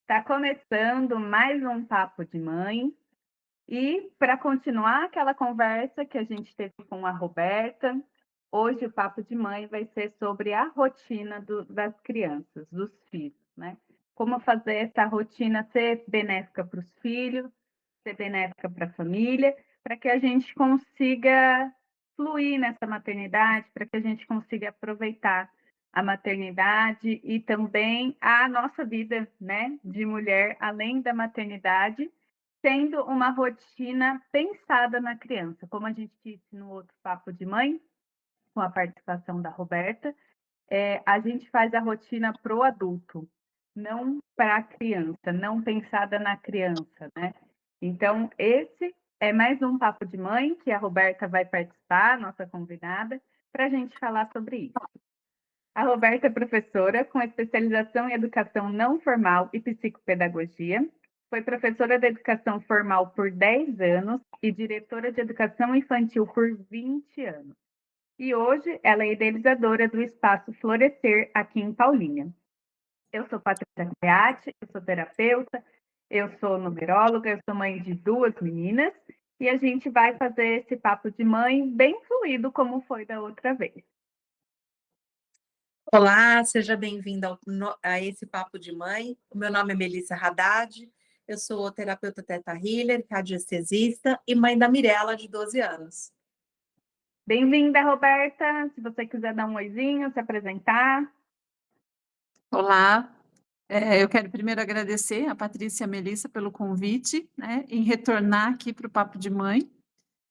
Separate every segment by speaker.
Speaker 1: Está começando mais um Papo de Mãe e para continuar aquela conversa que a gente teve com a Roberta, hoje o Papo de Mãe vai ser sobre a rotina das crianças, dos filhos, né? Como fazer essa rotina ser benéfica para os filhos, ser benéfica para a família, para que a gente consiga fluir nessa maternidade, para que a gente consiga aproveitar a maternidade e também a nossa vida, né, de mulher, além da maternidade, tendo uma rotina pensada na criança. Como a gente disse no outro Papo de Mãe, com a participação da Roberta, a gente faz a rotina para o adulto, não para a criança, não pensada na criança, né? Então, esse é mais um Papo de Mãe, que a Roberta vai participar, nossa convidada, para a gente falar sobre isso. A Roberta é professora com especialização em educação não formal e psicopedagogia. Foi professora de educação formal por 10 anos e diretora de educação infantil por 20 anos. E hoje ela é idealizadora do Espaço Florescer aqui em Paulínia. Eu sou Patrícia Creati, eu sou terapeuta, eu sou numeróloga, eu sou mãe de 2 meninas e a gente vai fazer esse papo de mãe bem fluido como foi da outra vez.
Speaker 2: Olá, seja bem-vinda a esse Papo de Mãe. O meu nome é Melissa Haddad, eu sou terapeuta Theta Healer, radiestesista e mãe da Mirella, de 12 anos.
Speaker 1: Bem-vinda, Roberta. Se você quiser dar um oizinho, se apresentar.
Speaker 3: Olá, eu quero primeiro agradecer a Patrícia e a Melissa pelo convite, né, em retornar aqui para o Papo de Mãe.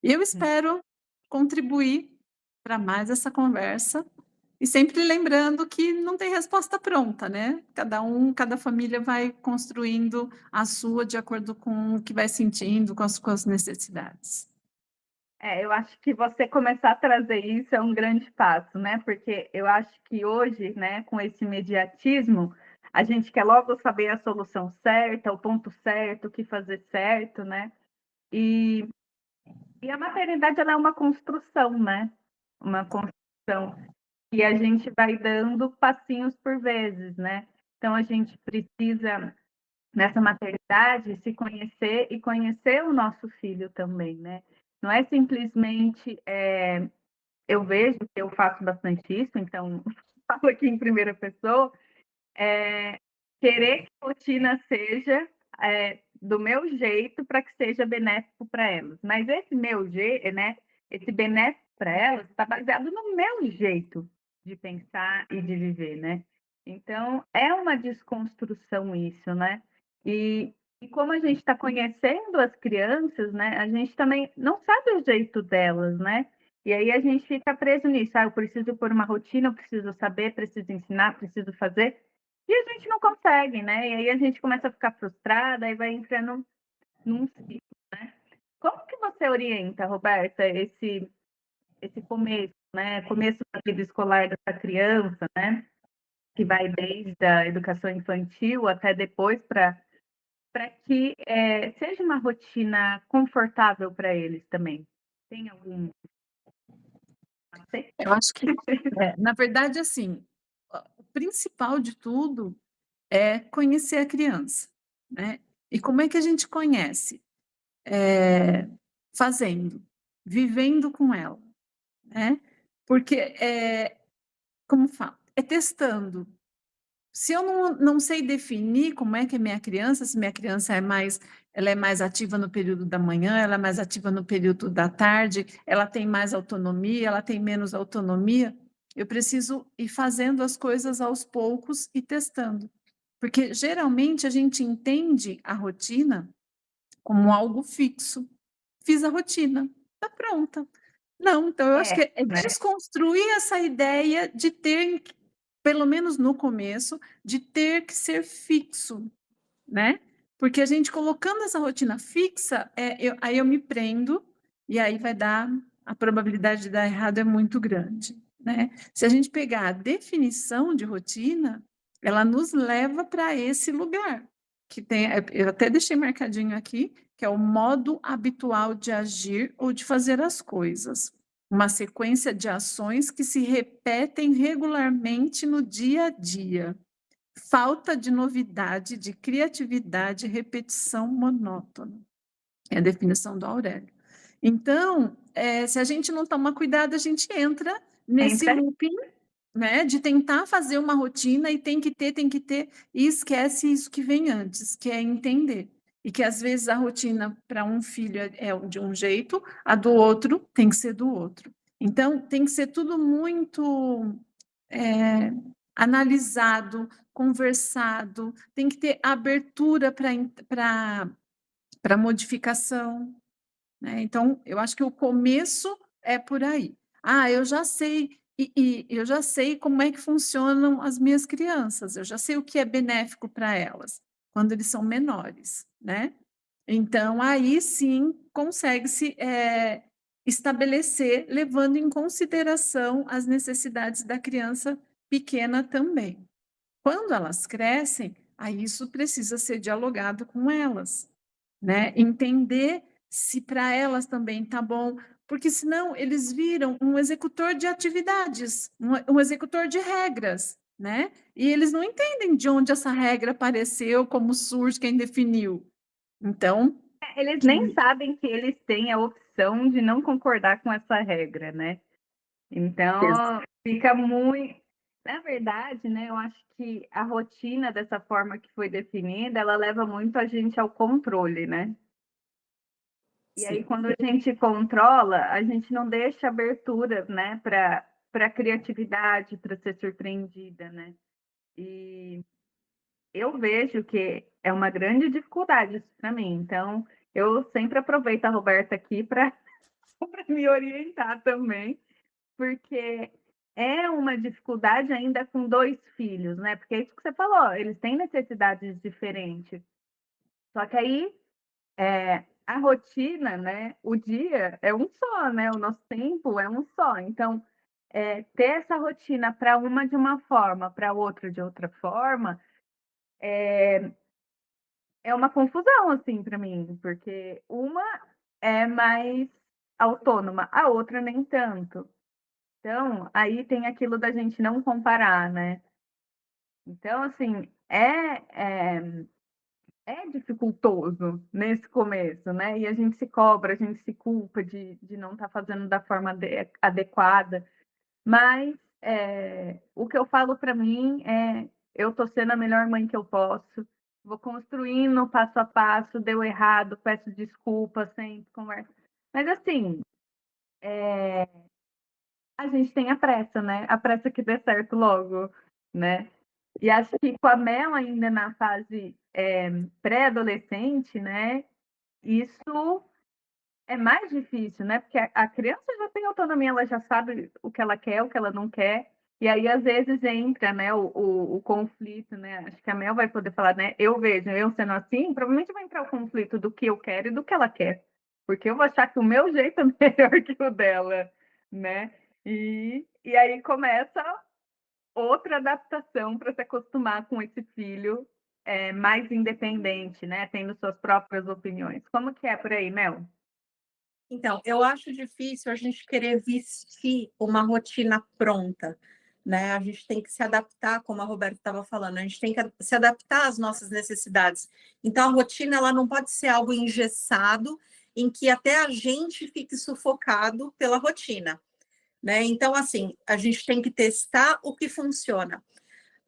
Speaker 3: E eu espero contribuir para mais essa conversa e sempre lembrando que não tem resposta pronta, né? Cada família vai construindo a sua de acordo com o que vai sentindo, com as suas necessidades.
Speaker 1: Eu acho que você começar a trazer isso é um grande passo, né? Porque eu acho que hoje, né, com esse imediatismo, a gente quer logo saber a solução certa, o ponto certo, o que fazer certo, né? E, e a maternidade ela é uma construção, né? Uma construção que a gente vai dando passinhos por vezes, né? Então a gente precisa nessa maternidade se conhecer e conhecer o nosso filho também, né? Não é simplesmente eu vejo que eu faço bastante isso, então falo aqui em primeira pessoa, querer que a rotina seja do meu jeito para que seja benéfico para elas. Mas esse meu jeito, né? Esse benéfico para elas está baseado no meu jeito de pensar e de viver, né? Então é uma desconstrução isso, né? E como a gente está conhecendo as crianças, né? A gente também não sabe o jeito delas, né? E aí a gente fica preso nisso. Eu preciso pôr uma rotina, eu preciso saber, preciso ensinar, preciso fazer. E a gente não consegue, né? E aí a gente começa a ficar frustrada e vai entrando num ciclo, né? Como que você orienta, Roberta, esse começo, né? Começo da vida escolar dessa criança, né? Que vai desde a educação infantil até depois para que seja uma rotina confortável para eles também. Tem algum
Speaker 3: Eu acho que, na verdade, assim, o principal de tudo é conhecer a criança, né? E como é que a gente conhece? Fazendo, vivendo com ela, né? Porque, como fala? É testando. Se eu não sei definir como é que é minha criança, se minha criança ela é mais ativa no período da manhã, ela é mais ativa no período da tarde, ela tem mais autonomia, ela tem menos autonomia, eu preciso ir fazendo as coisas aos poucos e testando. Porque geralmente a gente entende a rotina como algo fixo. Fiz a rotina, está pronta. Não, então eu acho que é
Speaker 1: né?
Speaker 3: desconstruir essa ideia de ter, pelo menos no começo, de ter que ser fixo, né? Porque a gente colocando essa rotina fixa, aí eu me prendo e aí vai dar, a probabilidade de dar errado é muito grande, né? Se a gente pegar a definição de rotina, ela nos leva para esse lugar, que tem, eu até deixei marcadinho aqui, que é o modo habitual de agir ou de fazer as coisas. Uma sequência de ações que se repetem regularmente no dia a dia. falta de novidade, de criatividade, repetição monótona. É a definição do Aurélio. Então, se a gente não tomar cuidado, a gente entra nesse
Speaker 1: Entra.
Speaker 3: looping, né, de tentar fazer uma rotina e tem que ter, e esquece isso que vem antes, que é entender. E que às vezes a rotina para um filho é de um jeito, a do outro tem que ser do outro. Então, tem que ser tudo muito analisado, conversado, tem que ter abertura para modificação, né? Então, eu acho que o começo é por aí. Eu já sei, e eu já sei como é que funcionam as minhas crianças, eu já sei o que é benéfico para elas, quando eles são menores, né? Então, aí sim consegue-se estabelecer, levando em consideração as necessidades da criança pequena também. Quando elas crescem, aí isso precisa ser dialogado com elas, né? Entender se para elas também está bom, porque senão eles viram um executor de atividades, um executor de regras, né? E eles não entendem de onde essa regra apareceu, como surge, quem definiu. Então,
Speaker 1: Eles nem sabem que eles têm a opção de não concordar com essa regra, né? Então, fica muito. Na verdade, né, eu acho que a rotina dessa forma que foi definida, ela leva muito a gente ao controle, né? E aí, quando a gente controla, a gente não deixa abertura, né, para criatividade, para ser surpreendida, né? E eu vejo que é uma grande dificuldade isso para mim. Então, eu sempre aproveito a Roberta aqui para me orientar também, porque é uma dificuldade ainda com 2 filhos, né? Porque é isso que você falou, eles têm necessidades diferentes. Só que aí a rotina, né? O dia é um só, né? O nosso tempo é um só. Então, ter essa rotina para uma de uma forma, para outra de outra forma, é uma confusão, assim, para mim, porque uma é mais autônoma, a outra nem tanto. Então, aí tem aquilo da gente não comparar, né? Então, assim, é dificultoso nesse começo, né? E a gente se cobra, a gente se culpa de não estar fazendo da forma adequada. Mas o que eu falo para mim é: eu estou sendo a melhor mãe que eu posso, vou construindo passo a passo, deu errado, peço desculpa, sempre converso. Mas assim, a gente tem a pressa, né? A pressa que dê certo logo, né? E acho que com a Mel ainda na fase pré-adolescente, né? Isso é mais difícil, né? Porque a criança já tem autonomia, ela já sabe o que ela quer, o que ela não quer. E aí, às vezes, entra, né, o conflito, né? Acho que a Mel vai poder falar, né? Eu vejo, eu sendo assim, provavelmente vai entrar o conflito do que eu quero e do que ela quer. Porque eu vou achar que o meu jeito é melhor que o dela, né? E aí começa outra adaptação para se acostumar com esse filho mais independente, né? Tendo suas próprias opiniões. Como que é por aí, Mel?
Speaker 2: Então, eu acho difícil a gente querer vestir uma rotina pronta, né? A gente tem que se adaptar, como a Roberta estava falando, a gente tem que se adaptar às nossas necessidades. Então, a rotina ela não pode ser algo engessado, em que até a gente fique sufocado pela rotina, né? Então, assim, a gente tem que testar o que funciona.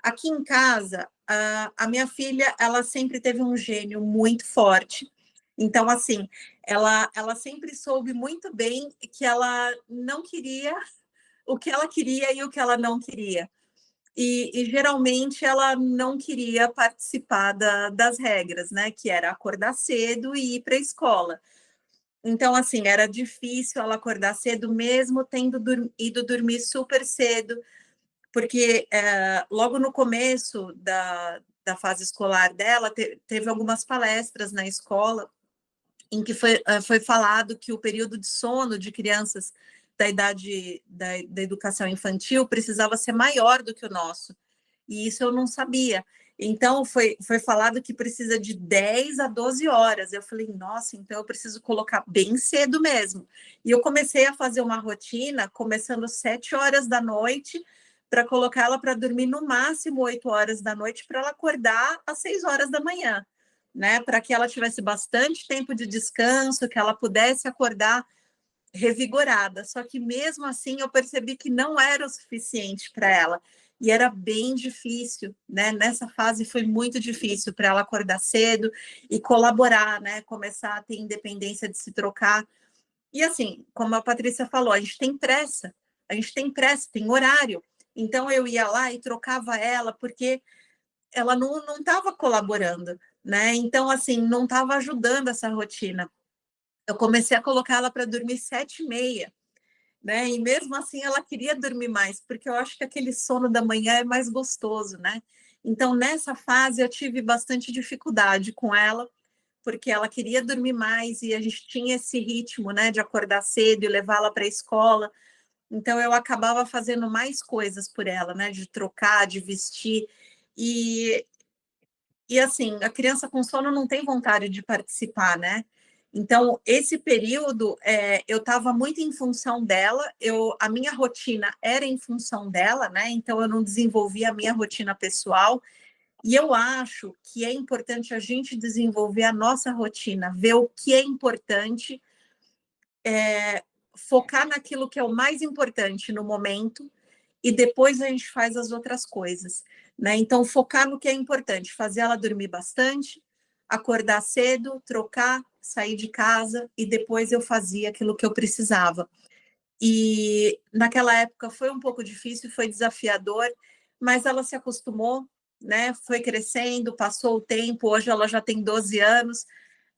Speaker 2: Aqui em casa, a minha filha, ela sempre teve um gênio muito forte. Então, assim, ela sempre soube muito bem que ela não queria o que ela queria e o que ela não queria. E geralmente ela não queria participar das regras, né? Que era acordar cedo e ir para a escola. Então, assim, era difícil ela acordar cedo, mesmo tendo ido dormir super cedo, porque logo no começo da fase escolar dela, teve algumas palestras na escola em que foi falado que o período de sono de crianças da idade da educação infantil precisava ser maior do que o nosso. E isso eu não sabia. Então, foi falado que precisa de 10 a 12 horas. Eu falei, nossa, então eu preciso colocar bem cedo mesmo. E eu comecei a fazer uma rotina, começando às 7 horas da noite, para colocar ela para dormir no máximo 8 horas da noite, para ela acordar às 6 horas da manhã, né? Para que ela tivesse bastante tempo de descanso, que ela pudesse acordar revigorada. Só que mesmo assim eu percebi que não era o suficiente para ela. E era bem difícil, né? Nessa fase foi muito difícil para ela acordar cedo e colaborar, né? Começar a ter independência de se trocar. E assim, como a Patrícia falou, a gente tem pressa, tem horário. Então eu ia lá e trocava ela, porque ela não estava colaborando, né? Então, assim, não estava ajudando essa rotina. Eu comecei a colocar ela para dormir 7h30, né? E mesmo assim ela queria dormir mais, porque eu acho que aquele sono da manhã é mais gostoso, né? Então, nessa fase, eu tive bastante dificuldade com ela, porque ela queria dormir mais e a gente tinha esse ritmo, né, de acordar cedo e levá-la para a escola. Então, eu acabava fazendo mais coisas por ela, né, de trocar, de vestir. E, e assim, a criança com sono não tem vontade de participar, né? Então, esse período, eu estava muito em função dela, a minha rotina era em função dela, né? Então, eu não desenvolvia a minha rotina pessoal. E eu acho que é importante a gente desenvolver a nossa rotina, ver o que é importante, focar naquilo que é o mais importante no momento e depois a gente faz as outras coisas, né? Então, focar no que é importante, fazer ela dormir bastante, acordar cedo, trocar, sair de casa e depois eu fazia aquilo que eu precisava. E naquela época foi um pouco difícil, foi desafiador, mas ela se acostumou, né? Foi crescendo, passou o tempo, hoje ela já tem 12 anos.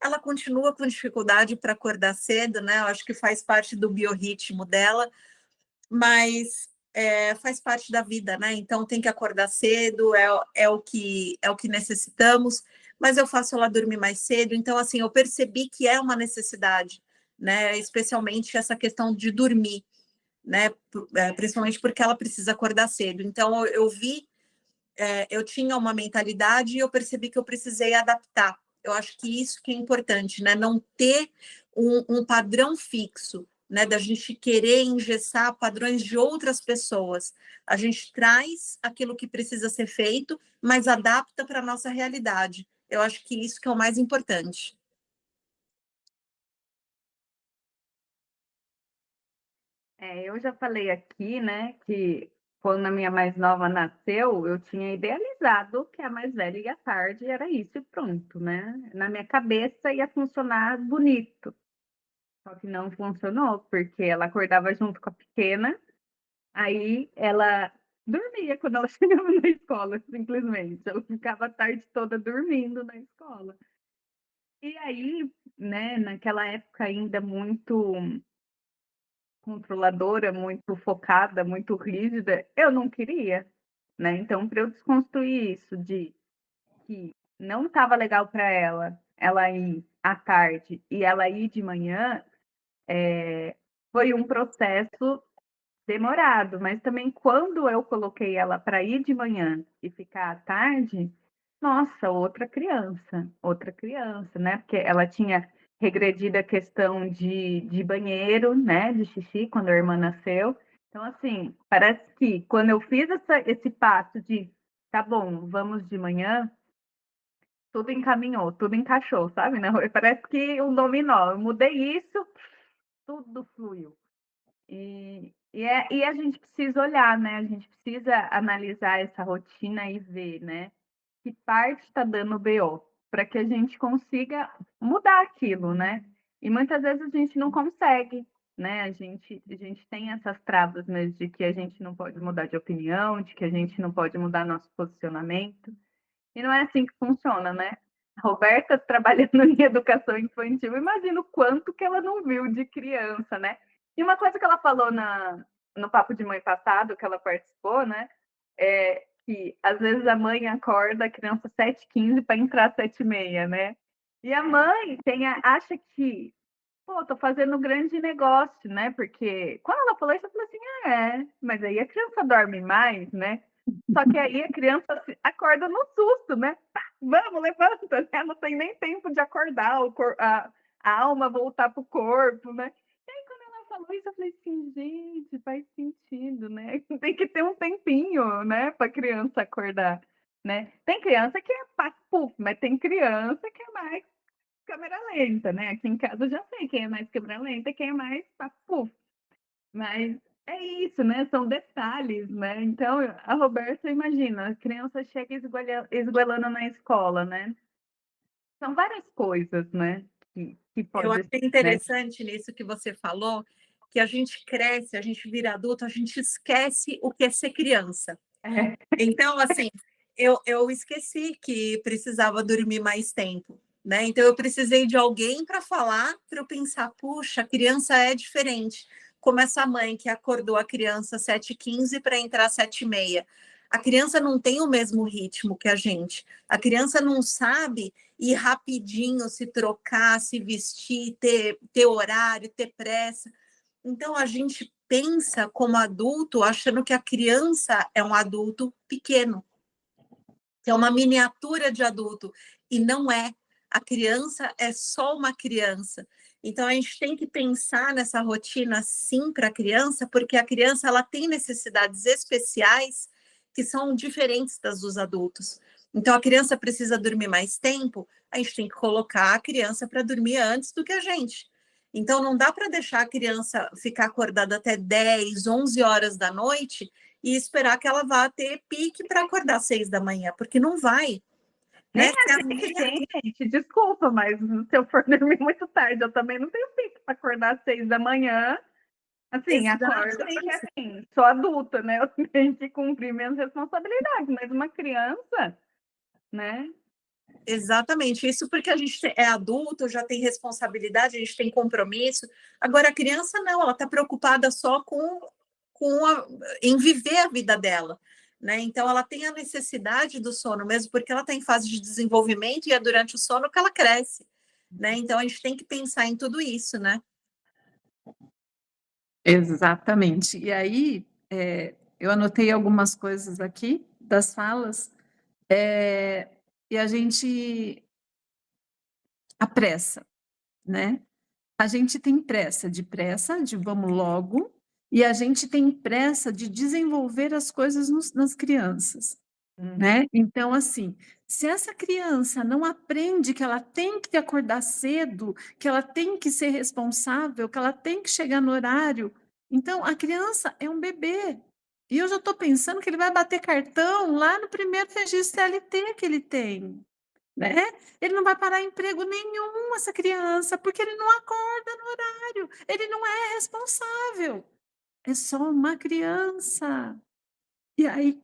Speaker 2: Ela continua com dificuldade para acordar cedo, né? Eu acho que faz parte do biorritmo dela, mas faz parte da vida, né? Então tem que acordar cedo, é o que necessitamos, mas eu faço ela dormir mais cedo, então assim, eu percebi que é uma necessidade, né? Especialmente essa questão de dormir, né? Principalmente porque ela precisa acordar cedo. Então eu vi, eu tinha uma mentalidade e eu percebi que eu precisei adaptar. Eu acho que isso que é importante, né? Não ter um padrão fixo, né? Da gente querer engessar padrões de outras pessoas. A gente traz aquilo que precisa ser feito, mas adapta para a nossa realidade. Eu acho que isso que é o mais importante.
Speaker 1: Eu já falei aqui, né, que quando a minha mais nova nasceu, eu tinha idealizado que a mais velha ia à tarde, era isso e pronto, né? Na minha cabeça ia funcionar bonito. Só que não funcionou, porque ela acordava junto com a pequena, aí ela dormia quando ela chegava na escola, simplesmente. Ela ficava a tarde toda dormindo na escola. E aí, né, naquela época ainda muito controladora, muito focada, muito rígida, eu não queria, né? Então, para eu desconstruir isso de que não estava legal para ela ir à tarde e ela ir de manhã, foi um processo demorado, mas também quando eu coloquei ela para ir de manhã e ficar à tarde, nossa, outra criança, né? Porque ela tinha regredido a questão de banheiro, né? De xixi, quando a irmã nasceu. Então, assim, parece que quando eu fiz esse passo de tá bom, vamos de manhã, tudo encaminhou, tudo encaixou, sabe? Né? Parece que um dominó. Eu mudei isso, tudo fluiu. E a gente precisa olhar, né? A gente precisa analisar essa rotina e ver, né? Que parte está dando BO, para que a gente consiga mudar aquilo, né? E muitas vezes a gente não consegue, né? A gente tem essas travas mesmo de que a gente não pode mudar de opinião, de que a gente não pode mudar nosso posicionamento. E não é assim que funciona, né? A Roberta trabalhando em educação infantil, imagina o quanto que ela não viu de criança, né? E uma coisa que ela falou no Papo de Mãe passado, que ela participou, né? É que às vezes a mãe acorda a criança 7h15 para entrar 7h30, né? E a mãe acha que, pô, tô fazendo um grande negócio, né? Porque quando ela falou isso, eu falei assim, mas aí a criança dorme mais, né? Só que aí a criança acorda no susto, né? Vamos, levanta, né? Não tem nem tempo de acordar, a alma voltar pro corpo, né? E aí quando ela falou isso, eu falei assim: "Gente, faz sentido, né, tem que ter um tempinho, né, para criança acordar", né. Tem criança que é paf-puf, mas tem criança que é mais câmera lenta, né. Aqui em casa eu já sei quem é mais câmera lenta e quem é mais paf-puf. Mas é isso, né, são detalhes, né. Então a Roberta imagina, a criança chega esgoelando na escola, né. São várias coisas, né, que
Speaker 2: Eu
Speaker 1: pode,
Speaker 2: achei
Speaker 1: né.
Speaker 2: interessante nisso que você falou, que a gente cresce, a gente vira adulto, a gente esquece o que é ser criança.
Speaker 1: É.
Speaker 2: Então, assim, eu esqueci que precisava dormir mais tempo, né? Então, eu precisei de alguém para falar, para eu pensar, puxa, a criança é diferente. Como essa mãe que acordou a criança às 7h15 para entrar às 7h30. A criança não tem o mesmo ritmo que a gente. A criança não sabe ir rapidinho, se trocar, se vestir, ter horário, ter pressa. Então, a gente pensa como adulto, achando que a criança é um adulto pequeno, que é uma miniatura de adulto, e não é. A criança é só uma criança. Então, a gente tem que pensar nessa rotina sim para a criança, porque a criança ela tem necessidades especiais que são diferentes das dos adultos. Então, a criança precisa dormir mais tempo, a gente tem que colocar a criança para dormir antes do que a gente. Então, não dá para deixar a criança ficar acordada até 10, 11 horas da noite e esperar que ela vá ter pique para acordar às 6 da manhã, porque não vai,
Speaker 1: Nem
Speaker 2: né? Se
Speaker 1: a
Speaker 2: a
Speaker 1: gente
Speaker 2: minha
Speaker 1: tem, gente, desculpa, mas se eu for dormir muito tarde, eu também não tenho pique para acordar às 6 da manhã. Assim, acordo porque,
Speaker 2: Exatamente,
Speaker 1: assim, sou adulta, né, eu tenho que cumprir minhas responsabilidades, mas uma criança, né.
Speaker 2: exatamente. Isso porque a gente é adulto, já tem responsabilidade, a gente tem compromisso. Agora, a criança não, ela está preocupada só em viver a vida dela. Né? Então, ela tem a necessidade do sono, mesmo porque ela está em fase de desenvolvimento e é durante o sono que ela cresce. Né? Então, a gente tem que pensar em tudo isso, né?
Speaker 3: Exatamente. E aí, eu anotei algumas coisas aqui das falas, e a gente apressa, né. A gente tem pressa de vamos logo, e a gente tem pressa de desenvolver as coisas nas crianças,
Speaker 1: Uhum.
Speaker 3: né. Então, assim, se essa criança não aprende que ela tem que acordar cedo, que ela tem que ser responsável, que ela tem que chegar no horário, então a criança é um bebê. E eu já estou pensando que ele vai bater cartão lá no primeiro registro CLT que ele tem. Né? Ele não vai parar emprego nenhum, essa criança, porque ele não acorda no horário, ele não é responsável, é só uma criança. E aí,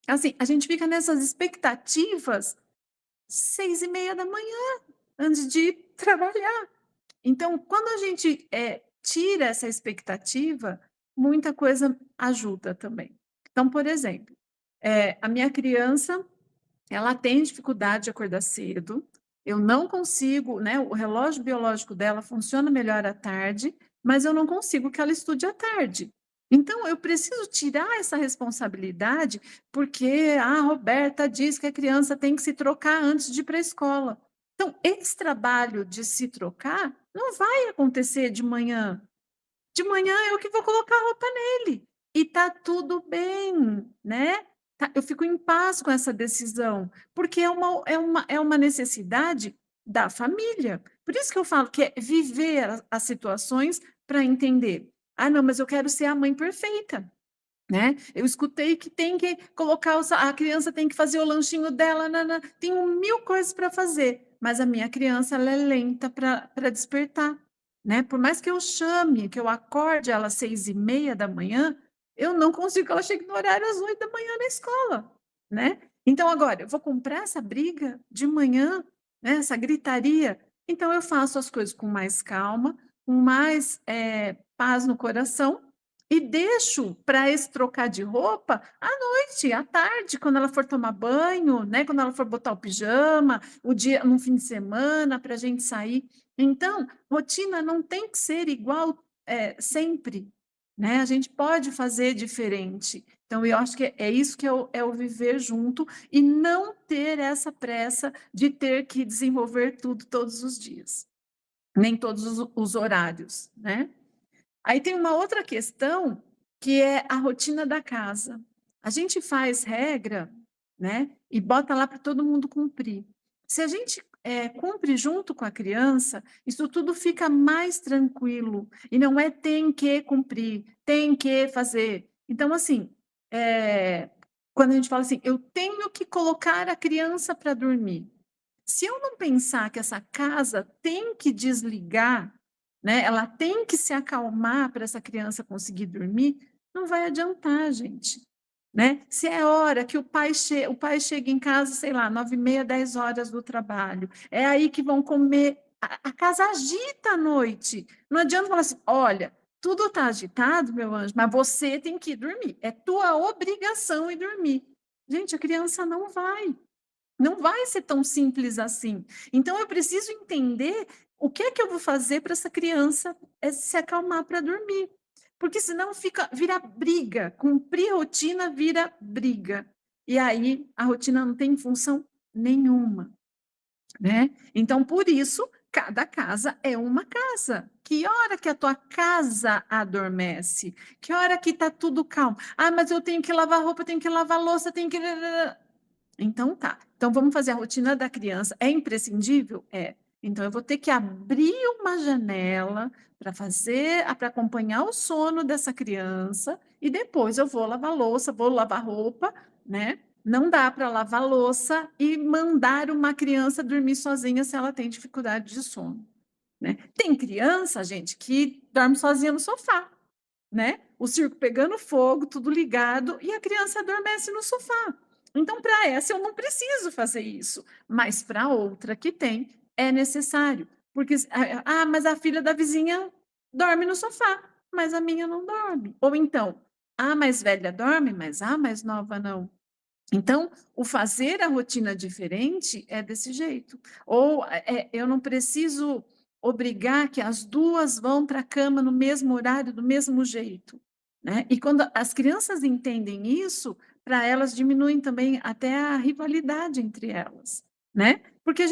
Speaker 3: assim, a gente fica nessas expectativas 6h30 da manhã, antes de ir trabalhar. Então, quando a gente, tira essa expectativa, muita coisa ajuda também. Então, por exemplo, a minha criança ela tem dificuldade de acordar cedo, eu não consigo, né, o relógio biológico dela funciona melhor à tarde, mas eu não consigo que ela estude à tarde. Então eu preciso tirar essa responsabilidade, porque a Roberta diz que a criança tem que se trocar antes de ir para a escola. Então esse trabalho de se trocar não vai acontecer de manhã. De manhã eu que vou colocar a roupa nele, e tá tudo bem, né. Eu fico em paz com essa decisão, porque é uma necessidade da família. Por isso que eu falo que é viver as situações para entender. "Ah não, mas eu quero ser a mãe perfeita", né. Eu escutei que tem que colocar a criança tem que fazer o lanchinho dela, tenho 1000 coisas para fazer, mas a minha criança ela é lenta para despertar, né. Por mais que eu chame, que eu acorde ela às 6h30 da manhã, eu não consigo que ela chegue no horário às 8 da manhã na escola, né. Então agora, eu vou comprar essa briga de manhã, né, essa gritaria, então eu faço as coisas com mais calma, com mais, paz no coração, e deixo para esse trocar de roupa à noite, à tarde, quando ela for tomar banho, né, quando ela for botar o pijama, o dia no fim de semana, para a gente sair. Então, rotina não tem que ser igual, sempre, né, a gente pode fazer diferente. Então eu acho que é isso que é o viver junto e não ter essa pressa de ter que desenvolver tudo todos os dias. nem todos os horários, né? Aí tem uma outra questão, que é a rotina da casa. A gente faz regra, né, e bota lá para todo mundo cumprir. Se a gente cumpre junto com a criança, isso tudo fica mais tranquilo, e não é tem que cumprir, tem que fazer. Então, assim, quando a gente fala assim, eu tenho que colocar a criança para dormir. Se eu não pensar que essa casa tem que desligar, né, ela tem que se acalmar para essa criança conseguir dormir, não vai adiantar, gente. Né? Se é hora que o pai chega em casa, sei lá, 9h30, 10 horas do trabalho, é aí que vão comer. A casa agita à noite. Não adianta falar assim, olha, tudo está agitado, meu anjo, mas você tem que ir dormir. É tua obrigação ir dormir. Gente, a criança não vai. Não vai ser tão simples assim. Então, eu preciso entender o que é que eu vou fazer para essa criança se acalmar para dormir. Porque senão vira briga. Cumprir rotina vira briga. E aí, a rotina não tem função nenhuma. Né? Então, por isso, cada casa é uma casa. Que hora que a tua casa adormece? Que hora que está tudo calmo? Ah, mas eu tenho que lavar roupa, tenho que lavar louça, tenho que... Então tá. Então vamos fazer a rotina da criança. É imprescindível? É. Então eu vou ter que abrir uma janela para acompanhar o sono dessa criança e depois eu vou lavar louça, vou lavar roupa, né? Não dá para lavar louça e mandar uma criança dormir sozinha se ela tem dificuldade de sono, né? Tem criança, gente, que dorme sozinha no sofá, né? O circo pegando fogo, tudo ligado e a criança adormece no sofá. Então, para essa, eu não preciso fazer isso, mas para outra que tem, é necessário. Porque, mas a filha da vizinha dorme no sofá, mas a minha não dorme. Ou então, a mais velha dorme, mas a mais nova não. Então, o fazer a rotina diferente é desse jeito. Ou eu não preciso obrigar que as duas vão para a cama no mesmo horário, do mesmo jeito. Né? E quando as crianças entendem isso, para elas diminuem também até a rivalidade entre elas. Né? Porque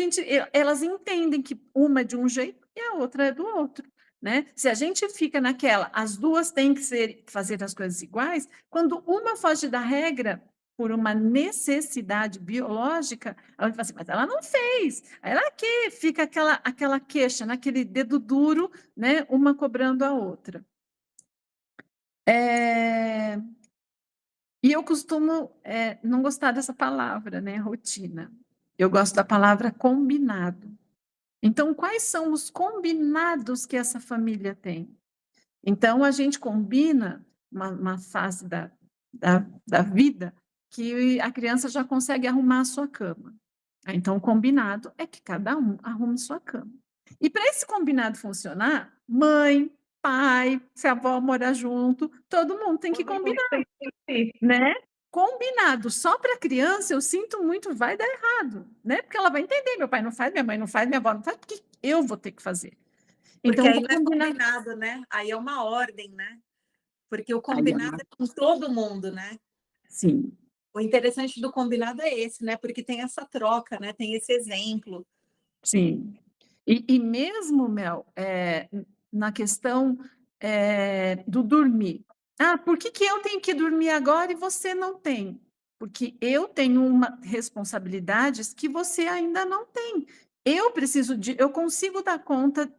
Speaker 3: elas entendem que uma é de um jeito e a outra é do outro. Né? Se a gente fica naquela, as duas têm que fazer as coisas iguais, quando uma foge da regra, por uma necessidade biológica, ela vai falar assim, mas ela não fez. Aí ela que fica aquela queixa, naquele dedo duro, né, uma cobrando a outra. E eu costumo não gostar dessa palavra, né, rotina. Eu gosto da palavra combinado. Então, quais são os combinados que essa família tem? Então, a gente combina uma fase da vida que a criança já consegue arrumar a sua cama. Então, o combinado é que cada um arrume sua cama. E para esse combinado funcionar, mãe, pai, se a avó morar junto, todo mundo tem que combinar, né? Combinado só para a criança, eu sinto muito, vai dar errado, né? Porque ela vai entender, meu pai não faz, minha mãe não faz, minha avó não faz, porque eu vou ter que fazer.
Speaker 2: Então, aí não é combinado, né? Aí é uma ordem, né? Porque o combinado é com todo mundo, né?
Speaker 3: Sim.
Speaker 2: O interessante do combinado é esse, né? Porque tem essa troca, né? Tem esse exemplo.
Speaker 3: Sim. E mesmo, Mel, na questão do dormir. Ah, por que eu tenho que dormir agora e você não tem? Porque eu tenho responsabilidades que você ainda não tem. Eu consigo dar conta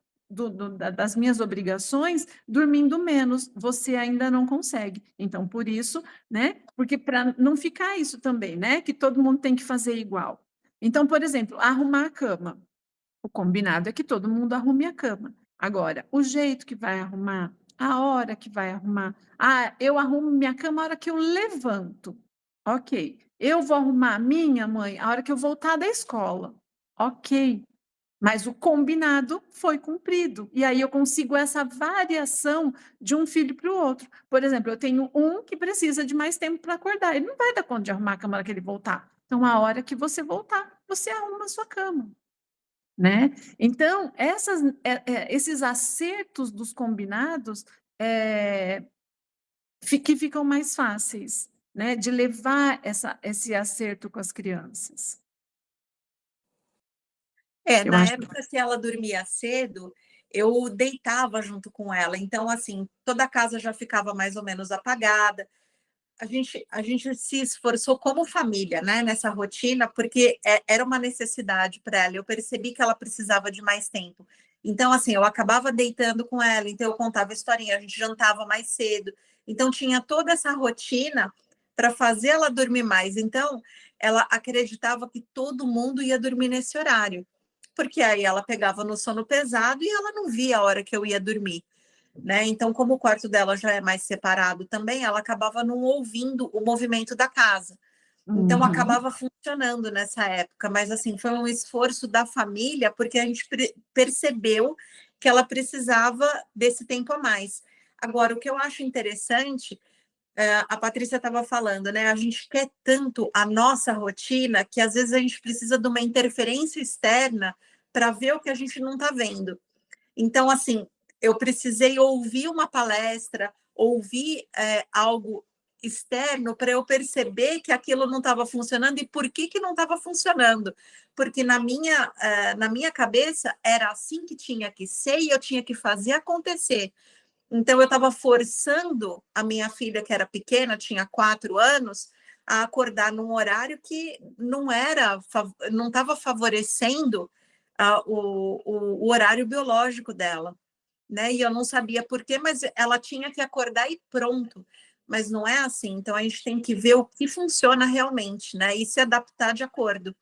Speaker 3: das minhas obrigações dormindo menos, você ainda não consegue. Então, por isso, né? Porque para não ficar isso também, né? Que todo mundo tem que fazer igual. Então, por exemplo, arrumar a cama. O combinado é que todo mundo arrume a cama. Agora, o jeito que vai arrumar, a hora que vai arrumar. Ah, eu arrumo minha cama a hora que eu levanto. Ok. Eu vou arrumar a minha, mãe, a hora que eu voltar da escola. Ok. Mas o combinado foi cumprido. E aí eu consigo essa variação de um filho para o outro. Por exemplo, eu tenho um que precisa de mais tempo para acordar. Ele não vai dar conta de arrumar a cama na hora que ele voltar. Então, a hora que você voltar, você arruma a sua cama. Né? Então, esses acertos dos combinados que ficam mais fáceis, né? De levar esse acerto com as crianças.
Speaker 2: Na época que ela dormia cedo, eu deitava junto com ela. Então, assim, toda a casa já ficava mais ou menos apagada. A gente se esforçou como família, né, nessa rotina, porque era uma necessidade para ela. Eu percebi que ela precisava de mais tempo. Então, assim, eu acabava deitando com ela, então eu contava historinha, a gente jantava mais cedo. Então, tinha toda essa rotina para fazer ela dormir mais. Então, ela acreditava que todo mundo ia dormir nesse horário, porque aí ela pegava no sono pesado e ela não via a hora que eu ia dormir, né? Então, como o quarto dela já é mais separado também, ela acabava não ouvindo o movimento da casa. Então,
Speaker 1: Uhum.
Speaker 2: acabava funcionando nessa época, mas assim, foi um esforço da família, porque a gente percebeu que ela precisava desse tempo a mais. Agora, o que eu acho interessante, a Patrícia estava falando, né? A gente quer tanto a nossa rotina que às vezes a gente precisa de uma interferência externa para ver o que a gente não está vendo. Então, assim, eu precisei ouvir uma palestra, ouvir algo externo para eu perceber que aquilo não estava funcionando e por que não estava funcionando. Porque na minha cabeça era assim que tinha que ser e eu tinha que fazer acontecer. Então, eu estava forçando a minha filha, que era pequena, tinha 4 anos, a acordar num horário que não estava favorecendo o horário biológico dela, né? E eu não sabia por quê, mas ela tinha que acordar e pronto. Mas não é assim. Então, a gente tem que ver o que funciona realmente, né? E se adaptar de acordo.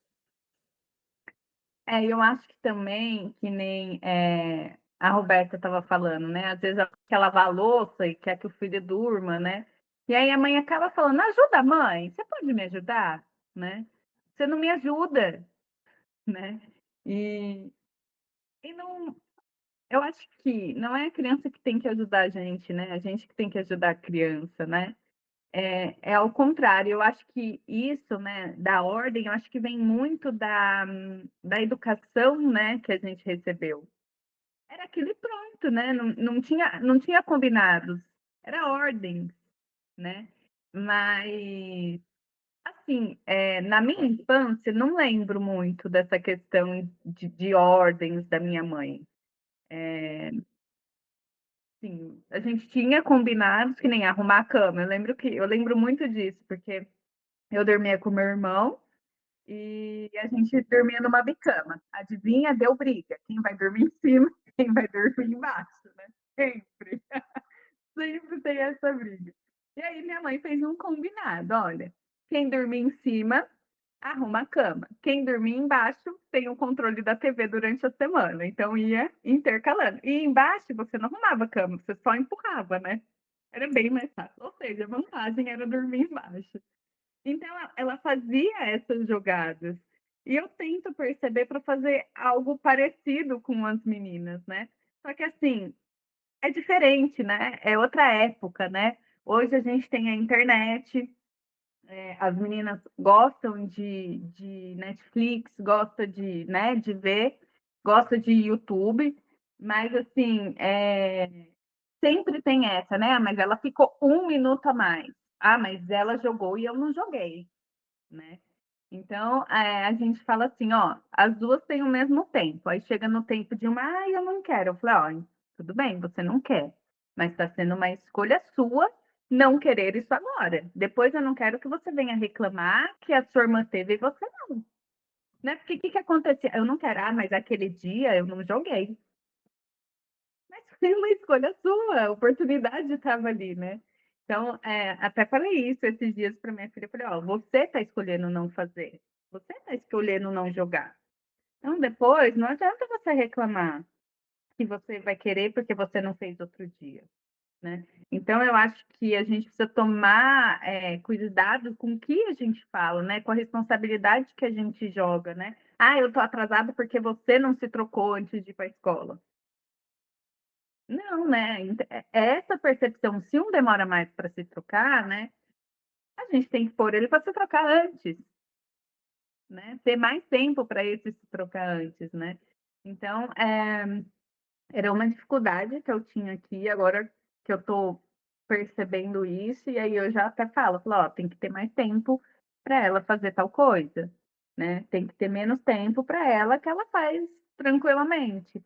Speaker 1: Eu acho que também, que nem a Roberta estava falando, né? Às vezes ela quer lavar a louça e quer que o filho durma, né? E aí a mãe acaba falando, ajuda, mãe, você pode me ajudar? Né? Você não me ajuda, né? E, e não, eu acho que não é a criança que tem que ajudar a gente, né? A gente que tem que ajudar a criança, né? É ao contrário, eu acho que isso, né, da ordem, eu acho que vem muito da educação, né, que a gente recebeu. Era aquilo e pronto, né? Não tinha combinados, era ordem, né? Mas, assim, na minha infância, não lembro muito dessa questão de ordens da minha mãe. Sim, a gente tinha combinados que nem arrumar a cama. Eu lembro muito disso, porque eu dormia com meu irmão e a gente dormia numa bicama. Adivinha? Deu briga. Quem vai dormir em cima, quem vai dormir embaixo, né? Sempre. Sempre tem essa briga. E aí minha mãe fez um combinado, olha, quem dormir em cima, arruma a cama. Quem dormir embaixo, tem o controle da TV durante a semana. Então ia intercalando. E embaixo você não arrumava a cama, você só empurrava, né? Era bem mais fácil. Ou seja, a vantagem era dormir embaixo. Então, ela fazia essas jogadas. E eu tento perceber para fazer algo parecido com as meninas, né? Só que assim, é diferente, né? É outra época, né? Hoje a gente tem a internet, as meninas gostam de Netflix, gostam de, né, de ver, gostam de YouTube, mas assim, sempre tem essa, né? Ah, mas ela ficou 1 minuto a mais. Ah, mas ela jogou e eu não joguei, né? Então, a gente fala assim, ó, as duas têm o mesmo tempo. Aí chega no tempo de uma, ah, eu não quero. Eu falei, ó, tudo bem, você não quer, mas está sendo uma escolha sua não querer isso agora. Depois eu não quero que você venha reclamar que a sua irmã teve e você não. Né? Porque o que acontecia? Eu não quero, ah, mas aquele dia eu não joguei. Mas foi uma escolha sua, a oportunidade estava ali, né? Então, até falei isso esses dias para minha filha. Eu falei, ó, você está escolhendo não fazer. Você está escolhendo não jogar. Então, depois, não adianta você reclamar que você vai querer porque você não fez outro dia, né? Então, eu acho que a gente precisa tomar cuidado com o que a gente fala, né? Com a responsabilidade que a gente joga, né? Ah, eu tô atrasada porque você não se trocou antes de ir para a escola. Não, né? Essa percepção, se um demora mais para se trocar, né? A gente tem que pôr ele para se trocar antes, né? Ter mais tempo para esse se trocar antes, né? Então, era uma dificuldade que eu tinha aqui, agora que eu estou percebendo isso, e aí eu já até falo, ó, tem que ter mais tempo para ela fazer tal coisa, né? Tem que ter menos tempo para ela que ela faz tranquilamente.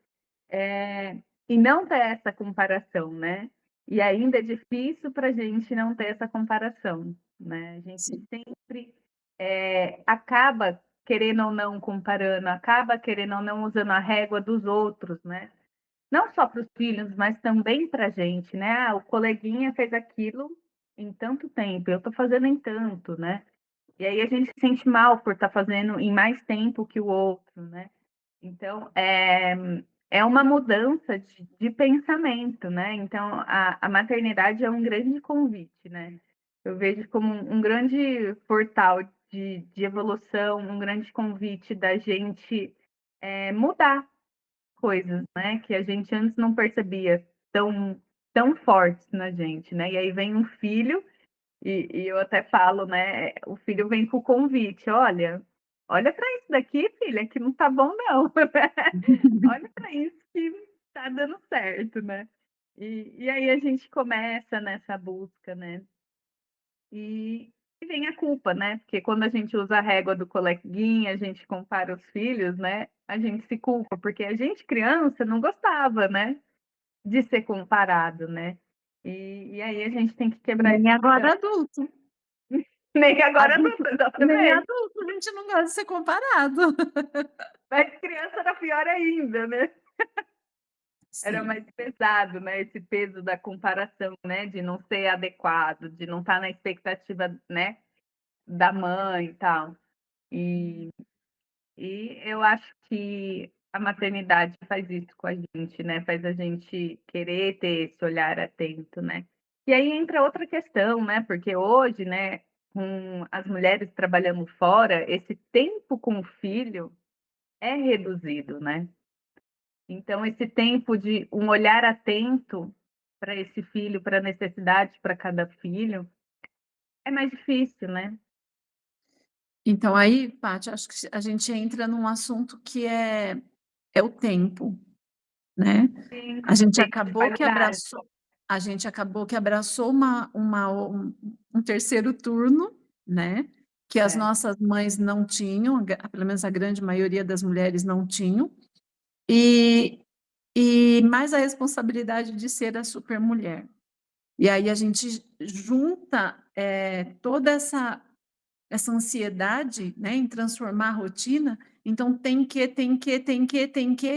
Speaker 1: e não ter essa comparação, né? E ainda é difícil para a gente não ter essa comparação, né? A gente
Speaker 3: Sim.
Speaker 1: sempre acaba querendo ou não comparando, acaba querendo ou não usando a régua dos outros, né? Não só para os filhos, mas também para a gente, né? Ah, o coleguinha fez aquilo em tanto tempo, eu estou fazendo em tanto, né? E aí a gente se sente mal por estar fazendo em mais tempo que o outro, né? Então, é uma mudança de pensamento, né? Então, a maternidade é um grande convite, né? Eu vejo como um grande portal de evolução, um grande convite da gente mudar coisas, né? Que a gente antes não percebia tão fortes na gente, né? E aí vem um filho e eu até falo, né? O filho vem com o convite, olha para isso daqui, filha, que não tá bom não. Olha para isso que tá dando certo, né? E aí a gente começa nessa busca, né? E vem a culpa, né? Porque quando a gente usa a régua do coleguinha, a gente compara os filhos, né? A gente se culpa, porque a gente, criança, não gostava, né? De ser comparado, né? E aí a gente tem que quebrar esse
Speaker 3: Nem
Speaker 1: padrão.
Speaker 3: agora adulto.
Speaker 1: Nem agora
Speaker 3: Adulto,
Speaker 1: não,
Speaker 3: nem
Speaker 1: exatamente.
Speaker 3: adulto, a gente não gosta de ser comparado.
Speaker 1: Mas criança era pior ainda, né? Era
Speaker 3: Sim.
Speaker 1: mais pesado, né? Esse peso da comparação, né? De não ser adequado, de não estar na expectativa, né? Da mãe e tal. E, e eu acho que a maternidade faz isso com a gente, né? Faz a gente querer ter esse olhar atento, né? E aí entra outra questão, né? Porque hoje, né? Com as mulheres trabalhando fora, esse tempo com o filho é reduzido, né? Então, esse tempo de um olhar atento para esse filho, para a necessidade para cada filho, é mais difícil, né?
Speaker 3: Então aí, Paty, acho que a gente entra num assunto que é o tempo, né?
Speaker 1: Sim,
Speaker 3: A gente
Speaker 1: tempo de
Speaker 3: acabou que
Speaker 1: qualidade.
Speaker 3: abraçou um terceiro turno, né? Que as
Speaker 1: É,
Speaker 3: nossas mães não tinham, pelo menos a grande maioria das mulheres não tinham, e, e mais a responsabilidade de ser a supermulher. E aí a gente junta toda essa ansiedade, né, em transformar a rotina, então tem que,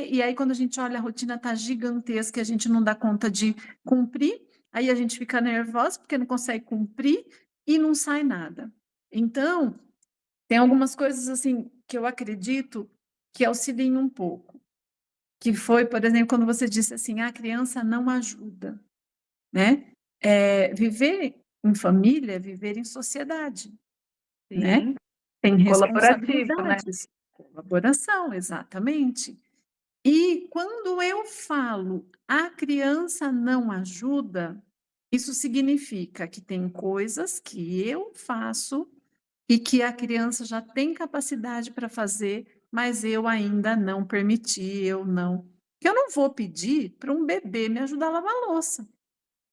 Speaker 3: e aí quando a gente olha a rotina está gigantesca, a gente não dá conta de cumprir, aí a gente fica nervosa porque não consegue cumprir e não sai nada. Então, tem algumas coisas assim que eu acredito que auxiliem um pouco, que foi, por exemplo, quando você disse assim, a criança não ajuda, né? Viver em família, é viver em sociedade, né?
Speaker 1: sim,
Speaker 3: Tem
Speaker 1: colaborativo, né?
Speaker 3: responsabilidades, colaboração, exatamente. E quando eu falo a criança não ajuda, isso significa que tem coisas que eu faço e que a criança já tem capacidade para fazer, mas eu ainda não permiti, eu não. Que eu não vou pedir para um bebê me ajudar a lavar a louça.